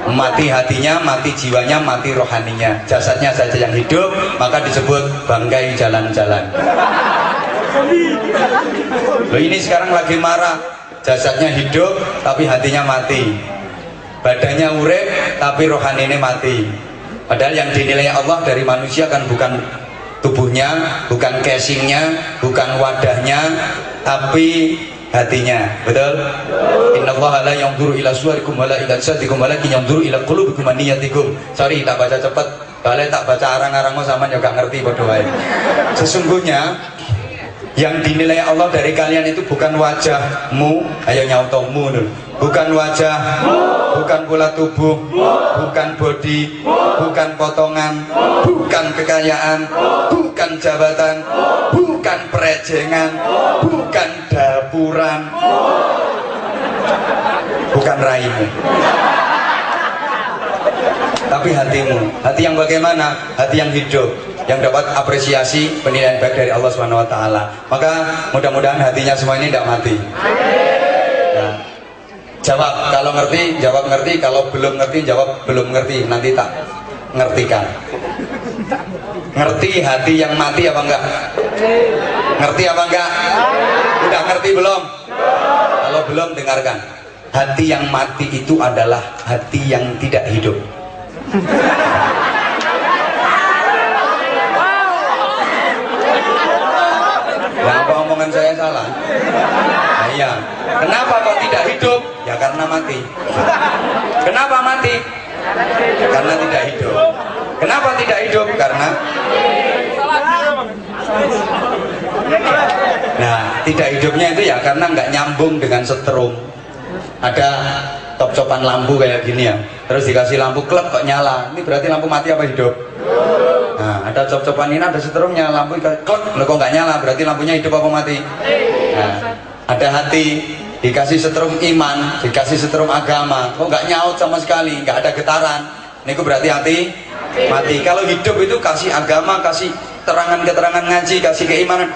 mati hatinya, mati jiwanya, mati rohaninya. Jasadnya saja yang hidup, maka disebut bangkai jalan-jalan. Loh, ini sekarang lagi marah, jasadnya hidup tapi hatinya mati, badannya urip tapi rohaninya mati. Padahal yang dinilai Allah dari manusia kan bukan tubuhnya, bukan casingnya, bukan wadahnya, tapi hatinya. Betul? Innallaha la yanzuru ila suwarikum wala ila ajsadikum walakin yanzuru ila qulubikum wa niyyatikum. Sorry tak baca cepet, balik tak baca arang-arang sama juga ngerti padha wae. Sesungguhnya yang dinilai Allah dari kalian itu bukan wajahmu, ayo nyautomu dulu. Bukan wajah, bukan pola tubuh, bukan body, bukan potongan, bukan kekayaan, bukan jabatan, bukan perejengan, bukan dapuran, bukan raimu, tapi hatimu. Hati yang bagaimana? Hati yang hidup, yang dapat apresiasi penilaian baik dari Allah Subhanahu wa taala. Maka mudah-mudahan hatinya semua ini tidak mati. Nah, jawab kalau ngerti, jawab ngerti. Kalau belum ngerti, jawab belum ngerti. Nanti tak ngertikan. Ngerti hati yang mati apa enggak? Ngerti apa enggak? Udah ngerti belum? Kalau belum, dengarkan. Hati yang mati itu adalah hati yang tidak hidup. Ya, apa omongan saya salah? Nah, iya. Kenapa kok tidak hidup? Ya karena mati. Kenapa mati? Karena tidak hidup. Kenapa tidak hidup? Karena nah, tidak hidupnya itu ya karena nggak nyambung dengan setrum. Ada top-copan lampu kayak gini ya, terus dikasih lampu klep kok nyala. Ini berarti lampu mati apa hidup? Nah, ada cop-copan ini, ada setrumnya, lampu klep, loh kok nggak nyala, berarti lampunya hidup apa mati? Nah, ada hati, dikasih setrum iman, dikasih setrum agama, kok nggak nyaut sama sekali, nggak ada getaran, ini berarti hati mati. Kalau hidup itu kasih agama, kasih terangan-keterangan ngaji, kasih keimanan,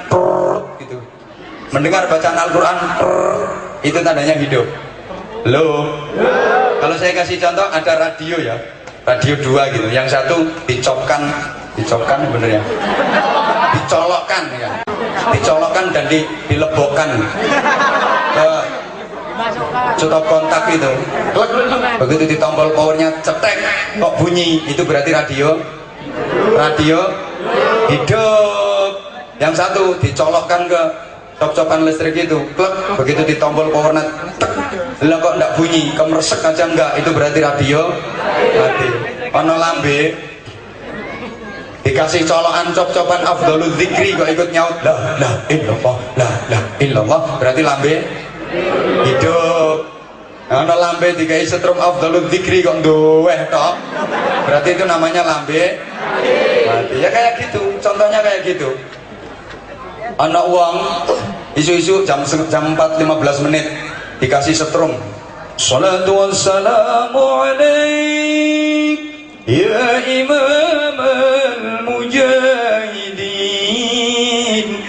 gitu. Mendengar bacaan Al-Quran, itu tandanya hidup. Loh, kalau saya kasih contoh, ada radio ya, radio 2 gitu, yang satu dicopkan bener ya, dicolokkan ya, dicolokkan dan dilebokkan ke stop kontak itu, klik, begitu ditombol powernya cetek, kok bunyi, itu berarti radio hidup. Yang satu dicolokkan ke cop-copan listrik itu, klik, begitu ditombol powernya tek, lah kok enggak bunyi, kemeresek aja enggak, itu berarti radio mati. Ono lambe dikasih colokan cop-copan afdhalul dzikri kok ikut nyaut la illallah, berarti lambe hidup. Ono lambe dikai setrum afdhalul dzikri kok nduweh tok, berarti itu namanya lambe mati. Ya kayak gitu, contohnya kayak gitu. Anak uang isu-isu jam 4:15 dikasih setrum, salatu wassalamu alaik ya imam al-mujahidin,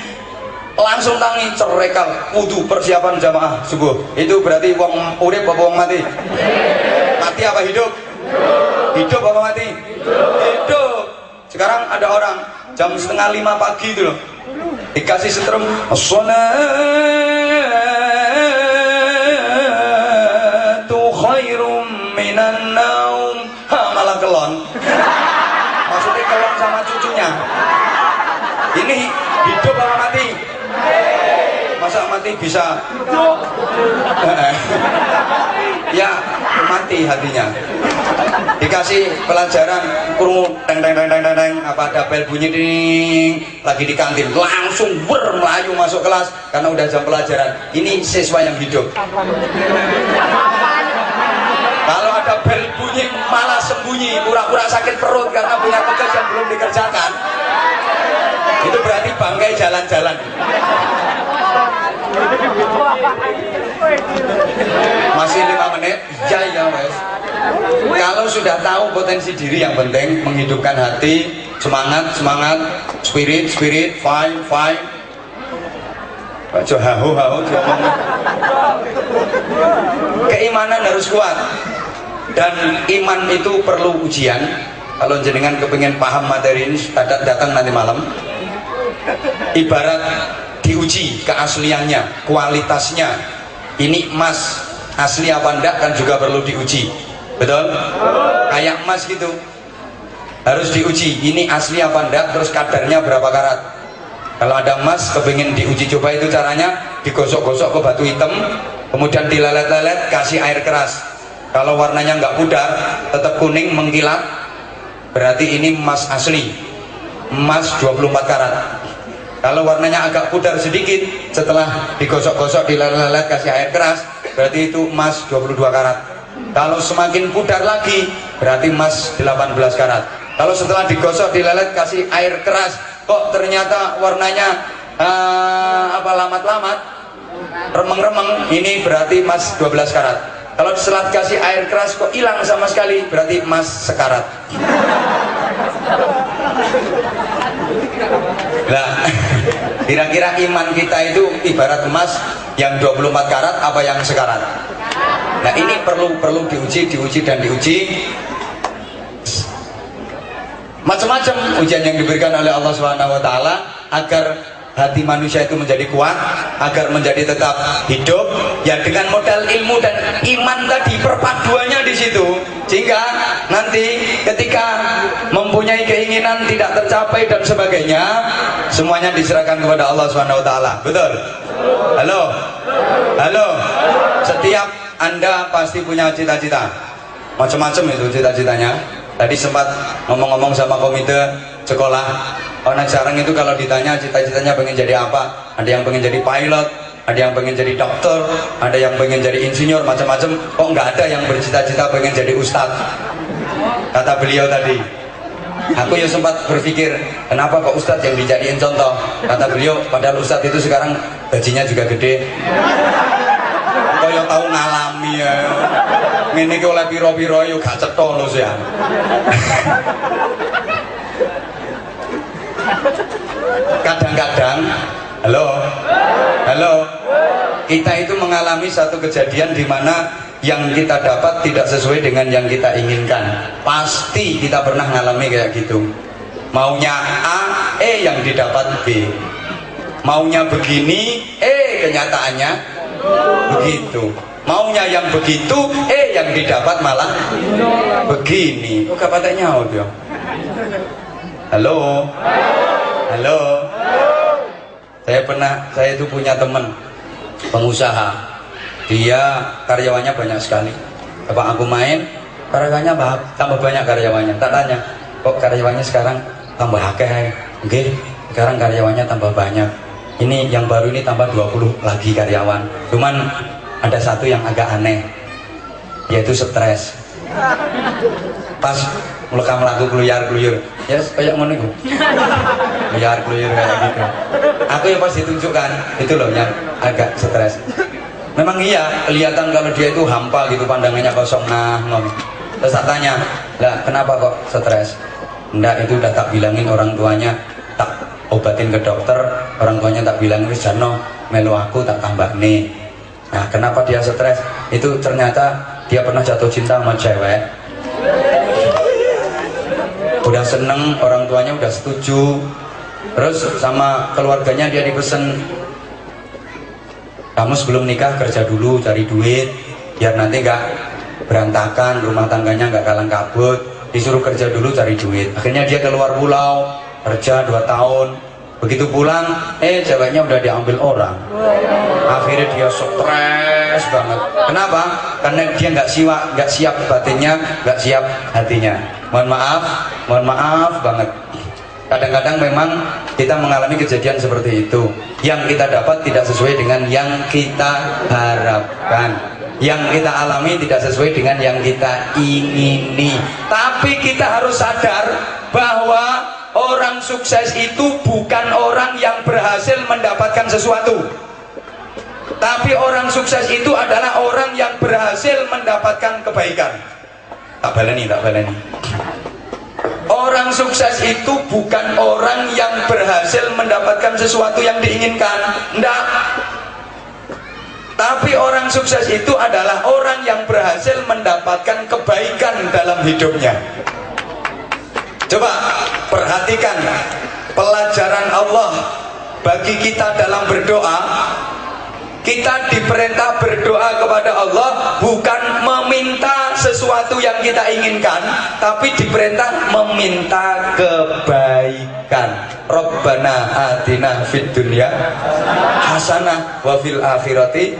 langsung tangi cerekal wudu persiapan jamaah subuh. Itu berarti wong urip apa wong mati? Mati apa hidup? Hidup apa mati? Hidup. Sekarang ada orang jam 4:30 pagi itu loh, dikasih setrum as-salatu khairum minan naum, malah kelon. Maksudnya kelon sama cucunya. Ini hidup apa mati? Masa mati bisa? Ya mati hatinya. Dikasih pelajaran, kurung teng apa ada bel bunyi ding, lagi di kantin langsung melayu masuk kelas karena udah jam pelajaran. Ini siswa yang hidup. Kalau ada bel bunyi malah sembunyi, pura-pura sakit perut karena punya tugas yang belum dikerjakan, itu berarti bangkai jalan-jalan. Masih 5 menit? Ya wes. Kalau sudah tahu potensi diri, yang penting menghidupkan hati, semangat, spirit, fight. Baca hahu diomong. Keimanan harus kuat, dan iman itu perlu ujian. Kalau jenengan kepingin paham materi ini, datang nanti malam. Ibarat diuji keasliannya, kualitasnya. Ini emas asli apa enggak kan juga perlu diuji, betul? Kayak emas gitu, harus diuji. Ini asli apa enggak, terus kadarnya berapa karat. Kalau ada emas kepingin diuji coba, itu caranya digosok-gosok ke batu hitam, kemudian dilelet-lelet, kasih air keras. Kalau warnanya nggak pudar, tetap kuning mengkilat, berarti ini emas asli, emas 24 karat. Kalau warnanya agak pudar sedikit, setelah digosok-gosok, dilelet-lelet, kasih air keras, berarti itu emas 22 karat. Kalau semakin pudar lagi, berarti emas 18 karat. Kalau setelah digosok, dilelet, kasih air keras, kok ternyata warnanya lamat-lamat, remeng-remeng, ini berarti emas 12 karat. Kalau setelah kasih air keras kok hilang sama sekali, berarti emas sekarat. Nah, kira-kira iman kita itu ibarat emas yang 24 karat apa yang sekarat? Nah, ini perlu diuji dan diuji. Macam-macam ujian yang diberikan oleh Allah Subhanahu wa taala agar hati manusia itu menjadi kuat, agar menjadi tetap hidup, ya dengan modal ilmu dan iman tadi, perpaduannya di situ, sehingga nanti ketika mempunyai keinginan tidak tercapai dan sebagainya, semuanya diserahkan kepada Allah Subhanahu wa taala. Betul? Halo. Setiap Anda pasti punya cita-cita. Macam-macam itu cita-citanya. Tadi sempat ngomong-ngomong sama komite sekolah, anak sekarang itu kalau ditanya cita-citanya pengen jadi apa, ada yang pengen jadi pilot, ada yang pengen jadi dokter, ada yang pengen jadi insinyur, macam-macam. Kok nggak ada yang bercita-cita pengen jadi ustadz? Kata beliau tadi. Aku ya sempat berpikir, kenapa kok ustadz yang dijadiin contoh? Kata beliau, padahal ustadz itu sekarang gajinya juga gede. Kau yang tahu ngalami ya. Ini oleh piro-piro yuk gak cetha lho sih. Kadang-kadang, halo, kita itu mengalami satu kejadian di mana yang kita dapat tidak sesuai dengan yang kita inginkan. Pasti kita pernah mengalami kayak gitu. Maunya A, yang didapat B. Maunya begini, kenyataannya begitu. Maunya yang begitu, yang didapat malah begini. Kok kapatnya audio? Halo. Saya itu punya teman pengusaha. Dia karyawannya banyak sekali. Apa aku main, karyawannya tambah banyak karyawannya. Tak tanya, kok karyawannya sekarang tambah akeh? Oke, sekarang karyawannya tambah banyak. Ini yang baru ini tambah 20 lagi karyawan. Cuman ada satu yang agak aneh, yaitu stres. Pas melaku keluyar-keluyur, ya kayak ngono iku. Keluyar-keluyur kayak gitu. Aku ya pas ditunjukkan, itu loh yang agak stres. Memang iya, kelihatan kalau dia itu hampa gitu, pandangannya kosong. Terus tak tanya, lah kenapa kok stres? Enggak, itu udah tak bilangin orang tuanya, tak obatin ke dokter, orang tuanya tak bilangin, wis jano melu aku tak tambah nih. Nah, kenapa dia stres? Itu ternyata dia pernah jatuh cinta sama cewek. Udah seneng, orang tuanya udah setuju. Terus sama keluarganya dia dipesen, kamu sebelum nikah kerja dulu, cari duit, biar nanti gak berantakan, rumah tangganya gak kalang kabut. Disuruh kerja dulu, cari duit. Akhirnya dia keluar pulau, kerja 2 tahun. Begitu pulang, ceweknya udah diambil orang. Akhirnya dia stres banget. Kenapa? Karena dia nggak siap batinnya, nggak siap hatinya. Mohon maaf banget. Kadang-kadang memang kita mengalami kejadian seperti itu. Yang kita dapat tidak sesuai dengan yang kita harapkan. Yang kita alami tidak sesuai dengan yang kita ingini. Tapi kita harus sadar bahwa orang sukses itu bukan orang yang berhasil mendapatkan sesuatu, tapi orang sukses itu adalah orang yang berhasil mendapatkan kebaikan. Tak baleni. Orang sukses itu bukan orang yang berhasil mendapatkan sesuatu yang diinginkan, enggak. Tapi orang sukses itu adalah orang yang berhasil mendapatkan kebaikan dalam hidupnya. Coba perhatikan pelajaran Allah bagi kita dalam berdoa. Kita diperintah berdoa kepada Allah bukan meminta sesuatu yang kita inginkan, tapi diperintah meminta kebaikan. Rabbana atina fid dunya hasanah wa fil akhirati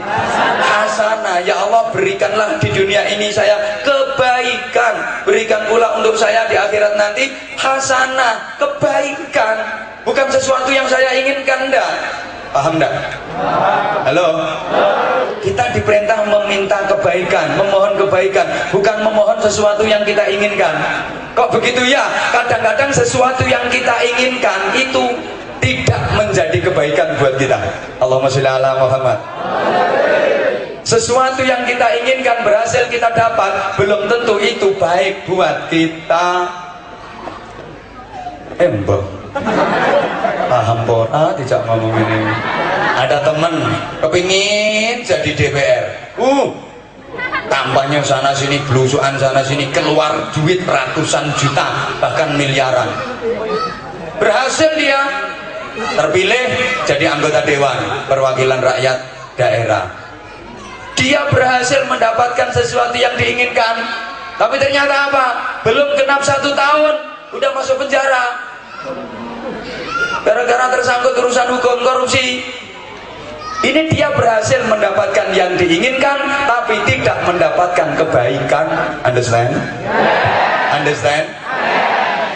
hasanah. Ya Allah, berikanlah di dunia ini saya kebaikan, berikan pula untuk saya di akhirat nanti hasanah, kebaikan, bukan sesuatu yang saya inginkan. Enggak, paham enggak? Halo? Kita diperintah meminta kebaikan, memohon kebaikan, bukan memohon sesuatu yang kita inginkan. Kok begitu ya? Kadang-kadang sesuatu yang kita inginkan itu tidak menjadi kebaikan buat kita. Allahumma sholli ala Muhammad. Sesuatu yang kita inginkan berhasil kita dapat, belum tentu itu baik buat kita. Mbah paham pora tidak ngomong ini. Ada temen kepingin jadi DPR, kampanye sana sini, belusuan sana sini, keluar duit ratusan juta bahkan miliaran. Berhasil dia terpilih jadi anggota dewan perwakilan rakyat daerah. Dia berhasil mendapatkan sesuatu yang diinginkan, tapi ternyata apa? Belum genap 1 tahun udah masuk penjara gara-gara tersangkut urusan hukum korupsi. Ini dia berhasil mendapatkan yang diinginkan tapi tidak mendapatkan kebaikan. Understand? Understand?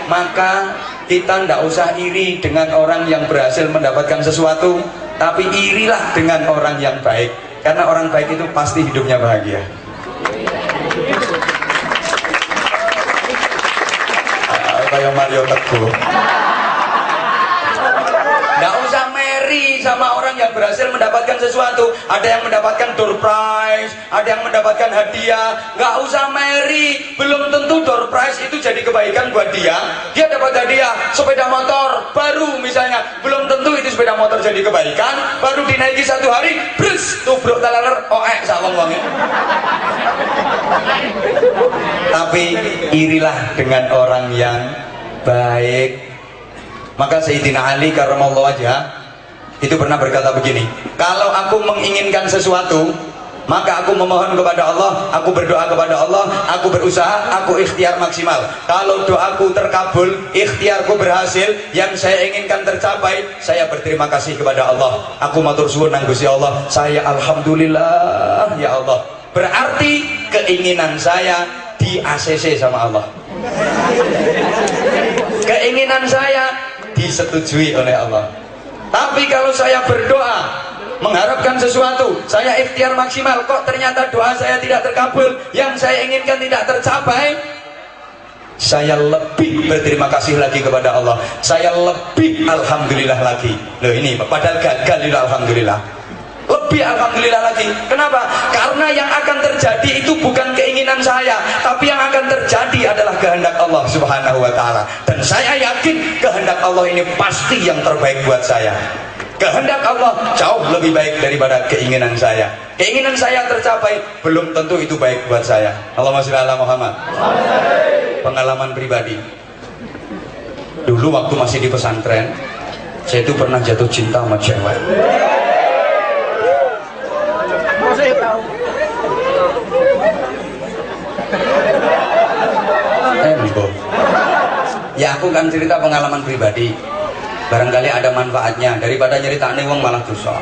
Maka kita tidak usah iri dengan orang yang berhasil mendapatkan sesuatu, tapi irilah dengan orang yang baik, karena orang baik itu pasti hidupnya bahagia. Kayak Mario Teguh. Nggak usah meri sama orang yang berhasil mendapatkan sesuatu. Ada yang mendapatkan door prize, ada yang mendapatkan hadiah. Nggak usah meri. Belum tentu door prize itu jadi kebaikan buat dia. Dia dapat hadiah sepeda motor baru misalnya, belum tentu itu sepeda motor jadi kebaikan. Baru dinaiki 1 hari, brus, tubruk talaler, sawang-wangnya. Tapi irilah dengan orang yang baik. Maka Sayyidina Ali karramallahu wajhah itu pernah berkata begini, kalau aku menginginkan sesuatu, maka aku memohon kepada Allah, aku berdoa kepada Allah, aku berusaha, aku ikhtiar maksimal. Kalau doaku terkabul, ikhtiarku berhasil, yang saya inginkan tercapai, saya berterima kasih kepada Allah. Aku matur suwun nang Gusti Allah, saya alhamdulillah ya Allah. Berarti keinginan saya di ACC sama Allah. Keinginan saya disetujui oleh Allah. Tapi kalau saya berdoa mengharapkan sesuatu, saya ikhtiar maksimal, kok ternyata doa saya tidak terkabul, yang saya inginkan tidak tercapai, saya lebih berterima kasih lagi kepada Allah, saya lebih alhamdulillah lagi. Loh ini padahal gagal itu alhamdulillah, lebih alhamdulillah lagi. Kenapa? Karena yang akan terjadi itu bukan keinginan saya, tapi yang akan terjadi adalah kehendak Allah subhanahu wa ta'ala. Dan saya yakin kehendak Allah ini pasti yang terbaik buat saya. Kehendak Allah jauh lebih baik daripada keinginan saya. Keinginan saya tercapai, belum tentu itu baik buat saya. Allahumma sholli ala Muhammad. Pengalaman pribadi, dulu waktu masih di pesantren, saya itu pernah jatuh cinta sama cewek. Ya aku kan cerita pengalaman pribadi, barangkali ada manfaatnya daripada nyeritane wong malah dosa.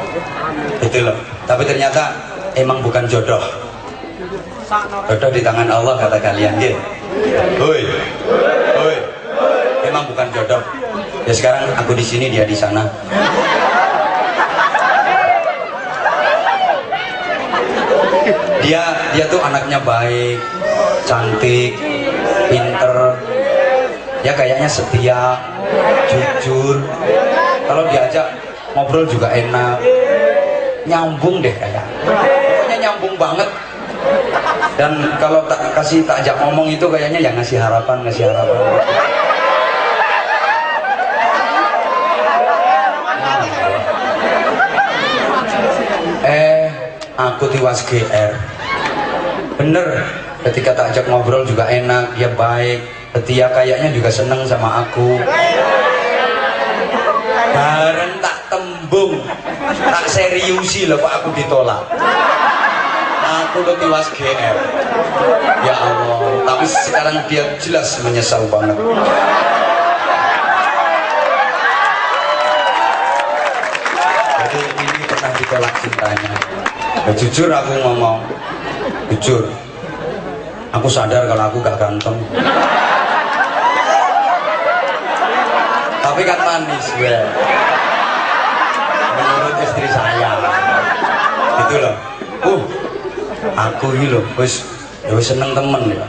Itu loh. Tapi ternyata emang bukan jodoh. Jodoh di tangan Allah kata kalian, nggih. Hoi. Hoi. Emang bukan jodoh. Ya sekarang aku di sini, dia di sana. Dia tuh anaknya baik, cantik, pinter, ya kayaknya setia, jujur. Kalau diajak ngobrol juga enak, nyambung deh kayak, pokoknya nyambung banget. Dan kalau tak ajak ngomong itu kayaknya ya ngasih harapan. aku tiwas GR. Bener, ketika tak ajak ngobrol juga enak, dia baik, dia kayaknya juga seneng sama aku. Bareng tak tembung, tak seriusi loh Pak, aku ditolak. Aku lo tiwas GR. Ya Allah, tapi sekarang dia jelas menyesal banget. Jadi ini pernah ditolak cintanya. Ya, jujur aku ngomong, jujur, aku sadar kalau aku gak ganteng, tapi kan manis gue menurut istri saya gitu loh. Aku ini loh wis seneng temen ya.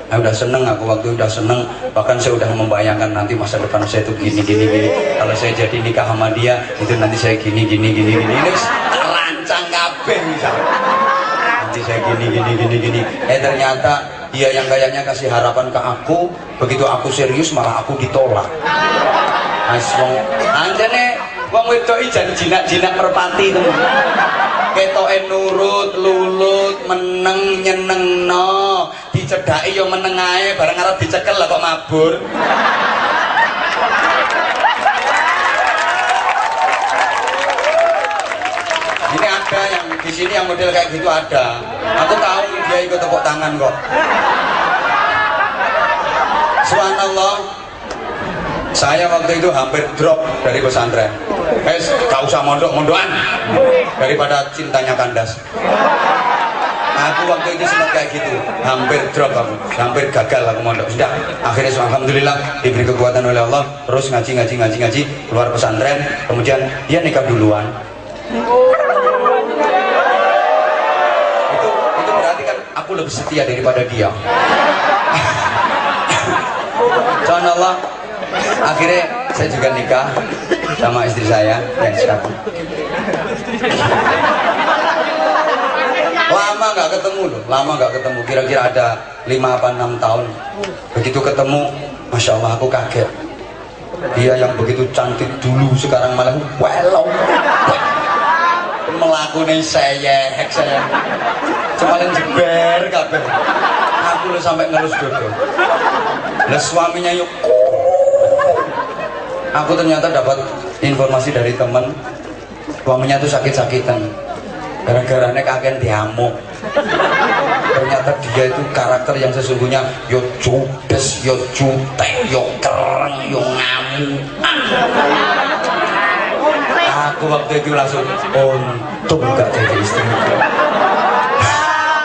Udah seneng aku, waktu udah seneng, bahkan saya udah membayangkan nanti masa depan saya itu gini. Kalau saya jadi nikah sama dia itu nanti saya gini. Ini rancang kabeh misalnya. Nanti saya gini. Ternyata dia yang kayaknya kasih harapan ke aku, begitu aku serius malah aku ditolak. Wong anjene wong wedok iki jinak-jinak merpati temen. Ketoke nurut, lulut, meneng, nyenengno, dicedhaki yo meneng ae, bareng arep dicekel lah kok mabur. Ini ada yang di sini yang model kayak gitu ada. Aku tahu dia ikut tepuk tangan kok. Subhanallah. Saya waktu itu hampir drop dari pesantren. Gak usah mondok-mondokan daripada cintanya kandas. Aku waktu itu sempat kayak gitu, hampir drop aku, hampir gagal aku mondok. Sudah, akhirnya alhamdulillah diberi kekuatan oleh Allah, terus ngaji, keluar pesantren, kemudian dia nikah duluan. Itu berarti kan aku lebih setia daripada dia. Subhanallah. Akhirnya saya juga nikah sama istri saya yang sekarang. Lama nggak ketemu, kira-kira ada 5 apa 6 tahun. Begitu ketemu, Masya Allah aku kaget. Dia yang begitu cantik dulu sekarang malah welong. Melakukan saya semalam jeber kabeh. Aku lo sampai ngelus dodo. Lah suaminya yuk. Aku ternyata dapat informasi dari teman, suaminya tuh sakit-sakitan gara-gara kaken diamuk. Ternyata dia itu karakter yang sesungguhnya yo judes, yo jutek, yo kereng, yo ngamuk. Aku waktu itu langsung untung gak jadi istri.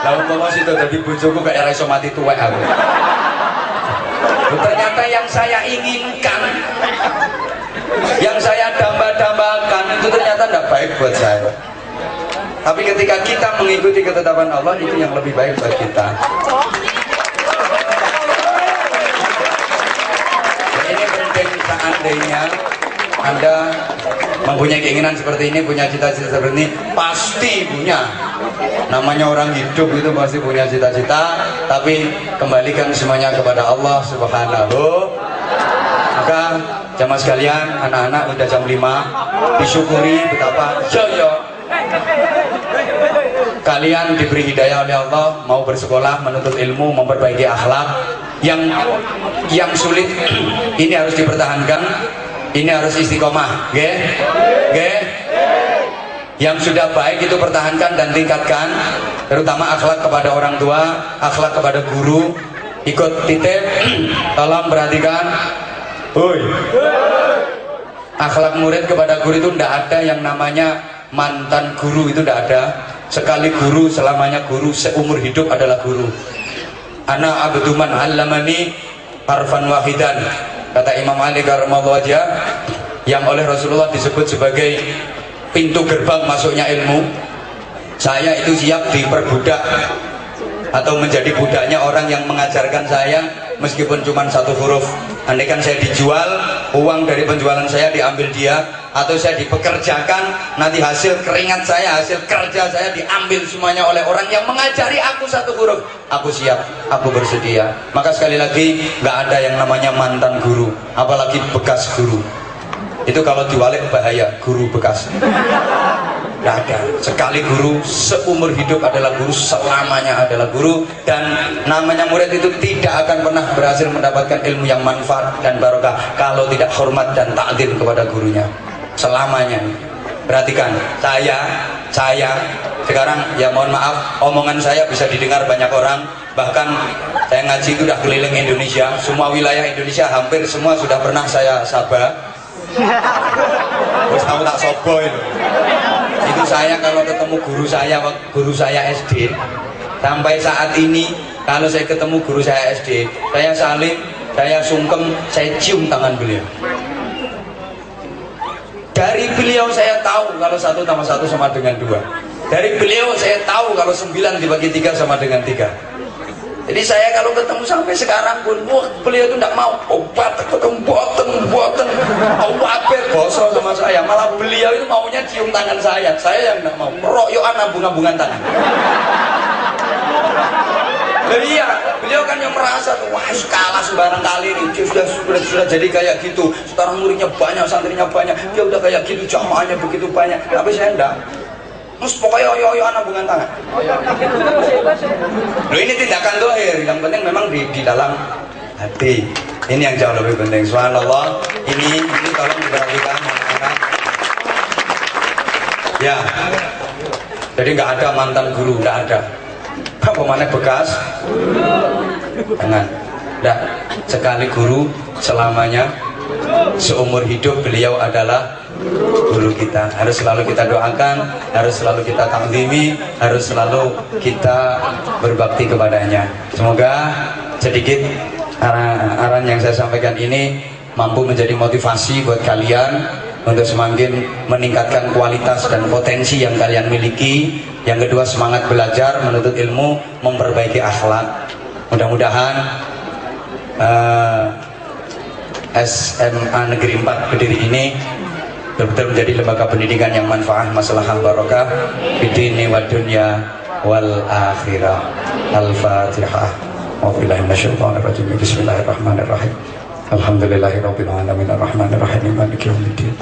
Lalu kalau situ jadi bojoku kayak iso mati tuwek aku. Ternyata yang saya inginkan, yang saya damba-dambakan itu ternyata tidak baik buat saya. Tapi ketika kita mengikuti ketetapan Allah, itu yang lebih baik buat kita. Dan ini penting, seandainya Anda mempunyai keinginan seperti ini, punya cita-cita seperti ini, pasti punya. Namanya orang hidup itu pasti punya cita-cita, tapi kembalikan semuanya kepada Allah Subhanahu. Maka jamaah sekalian, anak-anak udah jam 5, disyukuri betapa kalian diberi hidayah oleh Allah, mau bersekolah, menuntut ilmu, memperbaiki akhlak. Yang sulit ini harus dipertahankan, ini harus istiqomah, Yang sudah baik itu pertahankan dan tingkatkan, terutama akhlak kepada orang tua, akhlak kepada guru. Ikut titip, tolong perhatikan. Akhlak murid kepada guru itu tidak ada yang namanya mantan guru, itu tidak ada. Sekali guru selamanya guru, seumur hidup adalah guru. Ana abdu man 'allamani harfan wahidan, kata Imam Ali karramallahu wajhah, yang oleh Rasulullah disebut sebagai pintu gerbang masuknya ilmu. Saya itu siap diperbudak atau menjadi budaknya orang yang mengajarkan saya meskipun cuma 1 huruf. Andaikan saya dijual, uang dari penjualan saya diambil dia, atau saya dipekerjakan, nanti hasil keringat saya, hasil kerja saya diambil semuanya oleh orang yang mengajari aku 1 huruf, aku siap, aku bersedia. Maka sekali lagi, nggak ada yang namanya mantan guru, apalagi bekas guru. Itu kalau diwalik bahaya, guru bekas. Tidak ada. Sekali guru, seumur hidup adalah guru, selamanya adalah guru. Dan namanya murid itu tidak akan pernah berhasil mendapatkan ilmu yang manfaat dan barokah kalau tidak hormat dan ta'zim kepada gurunya. Selamanya. Perhatikan, saya sekarang ya mohon maaf, omongan saya bisa didengar banyak orang. Bahkan saya ngaji itu udah keliling Indonesia, semua wilayah Indonesia hampir semua sudah pernah saya sabah. Terus kamu tak sobo itu saya kalau ketemu guru saya SD sampai saat ini, kalau saya ketemu guru saya SD, saya salim, saya sungkem, saya cium tangan beliau. Dari beliau saya tahu kalau 1 tambah 1 sama dengan 2. Dari beliau saya tahu kalau 9 dibagi 3 sama dengan 3. Jadi saya kalau ketemu sampai sekarang pun, wah beliau itu tidak mau obat, ketemu boten, obat bosok sama saya. Malah beliau itu maunya cium tangan saya yang tidak mau. Royokan nambung-nambungan tangan. Beliau kan yang merasa tuh, wah kalah sembarang kali ini, dia sudah jadi kayak gitu. Sekarang muridnya banyak, santrinya banyak, dia udah kayak gitu, jamaahnya begitu banyak. Tapi saya enggak. Terus pokoknya oyo nambungan tangan. Loh, ini tindakan dohir, yang penting memang di dalam hati. Ini yang jauh lebih penting. Subhanallah. Ini tolong diperhatikan anak-anak. Ya. Jadi nggak ada mantan guru, nggak ada. Pemane bekas? Jangan. Nggak. Sekali guru selamanya, seumur hidup beliau adalah guru kita. Harus selalu kita doakan, harus selalu kita takzimi, harus selalu kita berbakti kepadanya. Semoga sedikit arahan yang saya sampaikan ini mampu menjadi motivasi buat kalian untuk semakin meningkatkan kualitas dan potensi yang kalian miliki. Yang kedua, semangat belajar, menuntut ilmu, memperbaiki akhlak. Mudah-mudahan SMA Negeri 4 Kediri ini betul-betul menjadi lembaga pendidikan yang manfaat, masalah barokah fid-dini wad dunya wal akhirah. Al-Fatihah. Wabillahi minasyaitonir rajim. Bismillahirrahmanirrahim. Alhamdulillahirabbil alamin arrahmanir rahim maliki yaumiddin.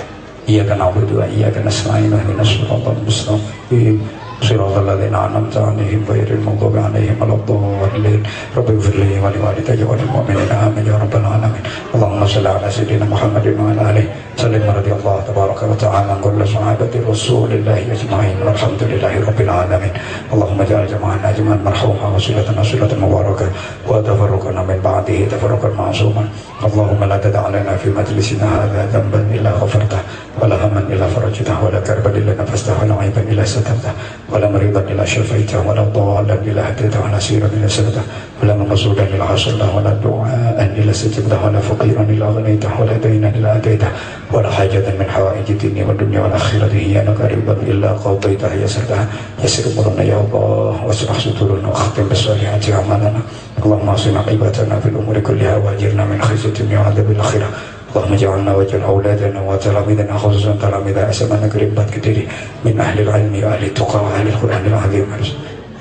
Iyyaka na'budu wa iyyaka nasta'in ihdinas siratal mustaqim. صراط الذين أنعمت عليهم غير المغضوب عليهم ولا الضالين رب اغفر لي ولوالدي وللمؤمنين آمين يا رب العالمين اللهم صل على سيدنا محمد وعلى آله وسلم رضي الله تبارك وتعالى عن كل صحابة رسول الله أجمعين والحمد لله رب العالمين اللهم اجعل جمعنا جمعا مرحوما وصلتنا صلة مباركة وتفرقنا من بعده تفرقا معصوما اللهم لا تدع لنا في مجلسنا هذا ذنبا إلا غفرته ولا هما إلا فرجته ولا كربا إلا نفسته ولا عيبا إلا سترته ولا مريضا إلا شفيته ولا ضالا إلا هديته ولا سيرا إلا سلته ولا مقصودا إلا حصلته ولا دعاء إلا استجبته ولا فقيرا إلا غنيته ولا دينا إلا أتيته ولا حاجة من حوائج الدنيا والدنيا والآخرة هي لك رضا إلا قضيتها يسرتها يسر أمورنا يا الله واشرح صدورنا واختم بالصالحات أعمالنا اللهم اصلح عقبتنا في الأمور كلها وأجرنا من خزي الدنيا وعذاب الآخرة اللهم اجعلنا واجعل أولادنا وتلاميذنا خصوصا تلاميذ SMA Negeri 4 Kediri من أهل العلم وأهل التقى وأهل القرآن العظيم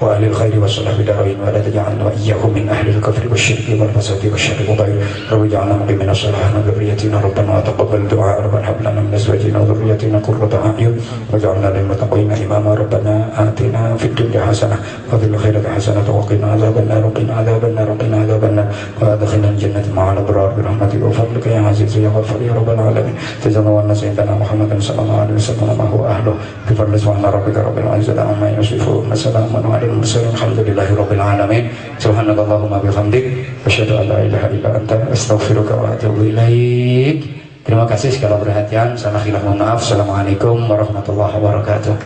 وأهل الخير والصلاح بدارين ولا تجعلنا وإياهم من أهل الكفر والشرك والفساد والشر وغيره رب اجعلنا مقيمين الصلاة من ذريتنا ربنا وتقبل دعاء ربنا هب لنا من أزواجنا وذريتنا قرة أعين واجعلنا للمتقين إماما ربنا آتنا في الدنيا حسنة وفي الآخرة حسنة وقنا عذاب النار وقنا عذاب النار وقنا عذاب النار وأدخلنا الجنة مع الأبرار برحمتك وفضلك يا عزيز يا غفار يا رب العالمين تزودنا سيدنا محمد صلى الله عليه وسلم ما هو أهله بفضل سبحان ربك رب العزة عما يصفون وسلام على المرسلين الحمد لله رب العالمين سبحانك اللهم وبحمدك أشهد أن لا إله إلا أنت أستغفرك وأتوب إليك. Terima kasih segala perhatian. Salah khilaf mohon maaf. Assalamualaikum warahmatullahi wabarakatuh.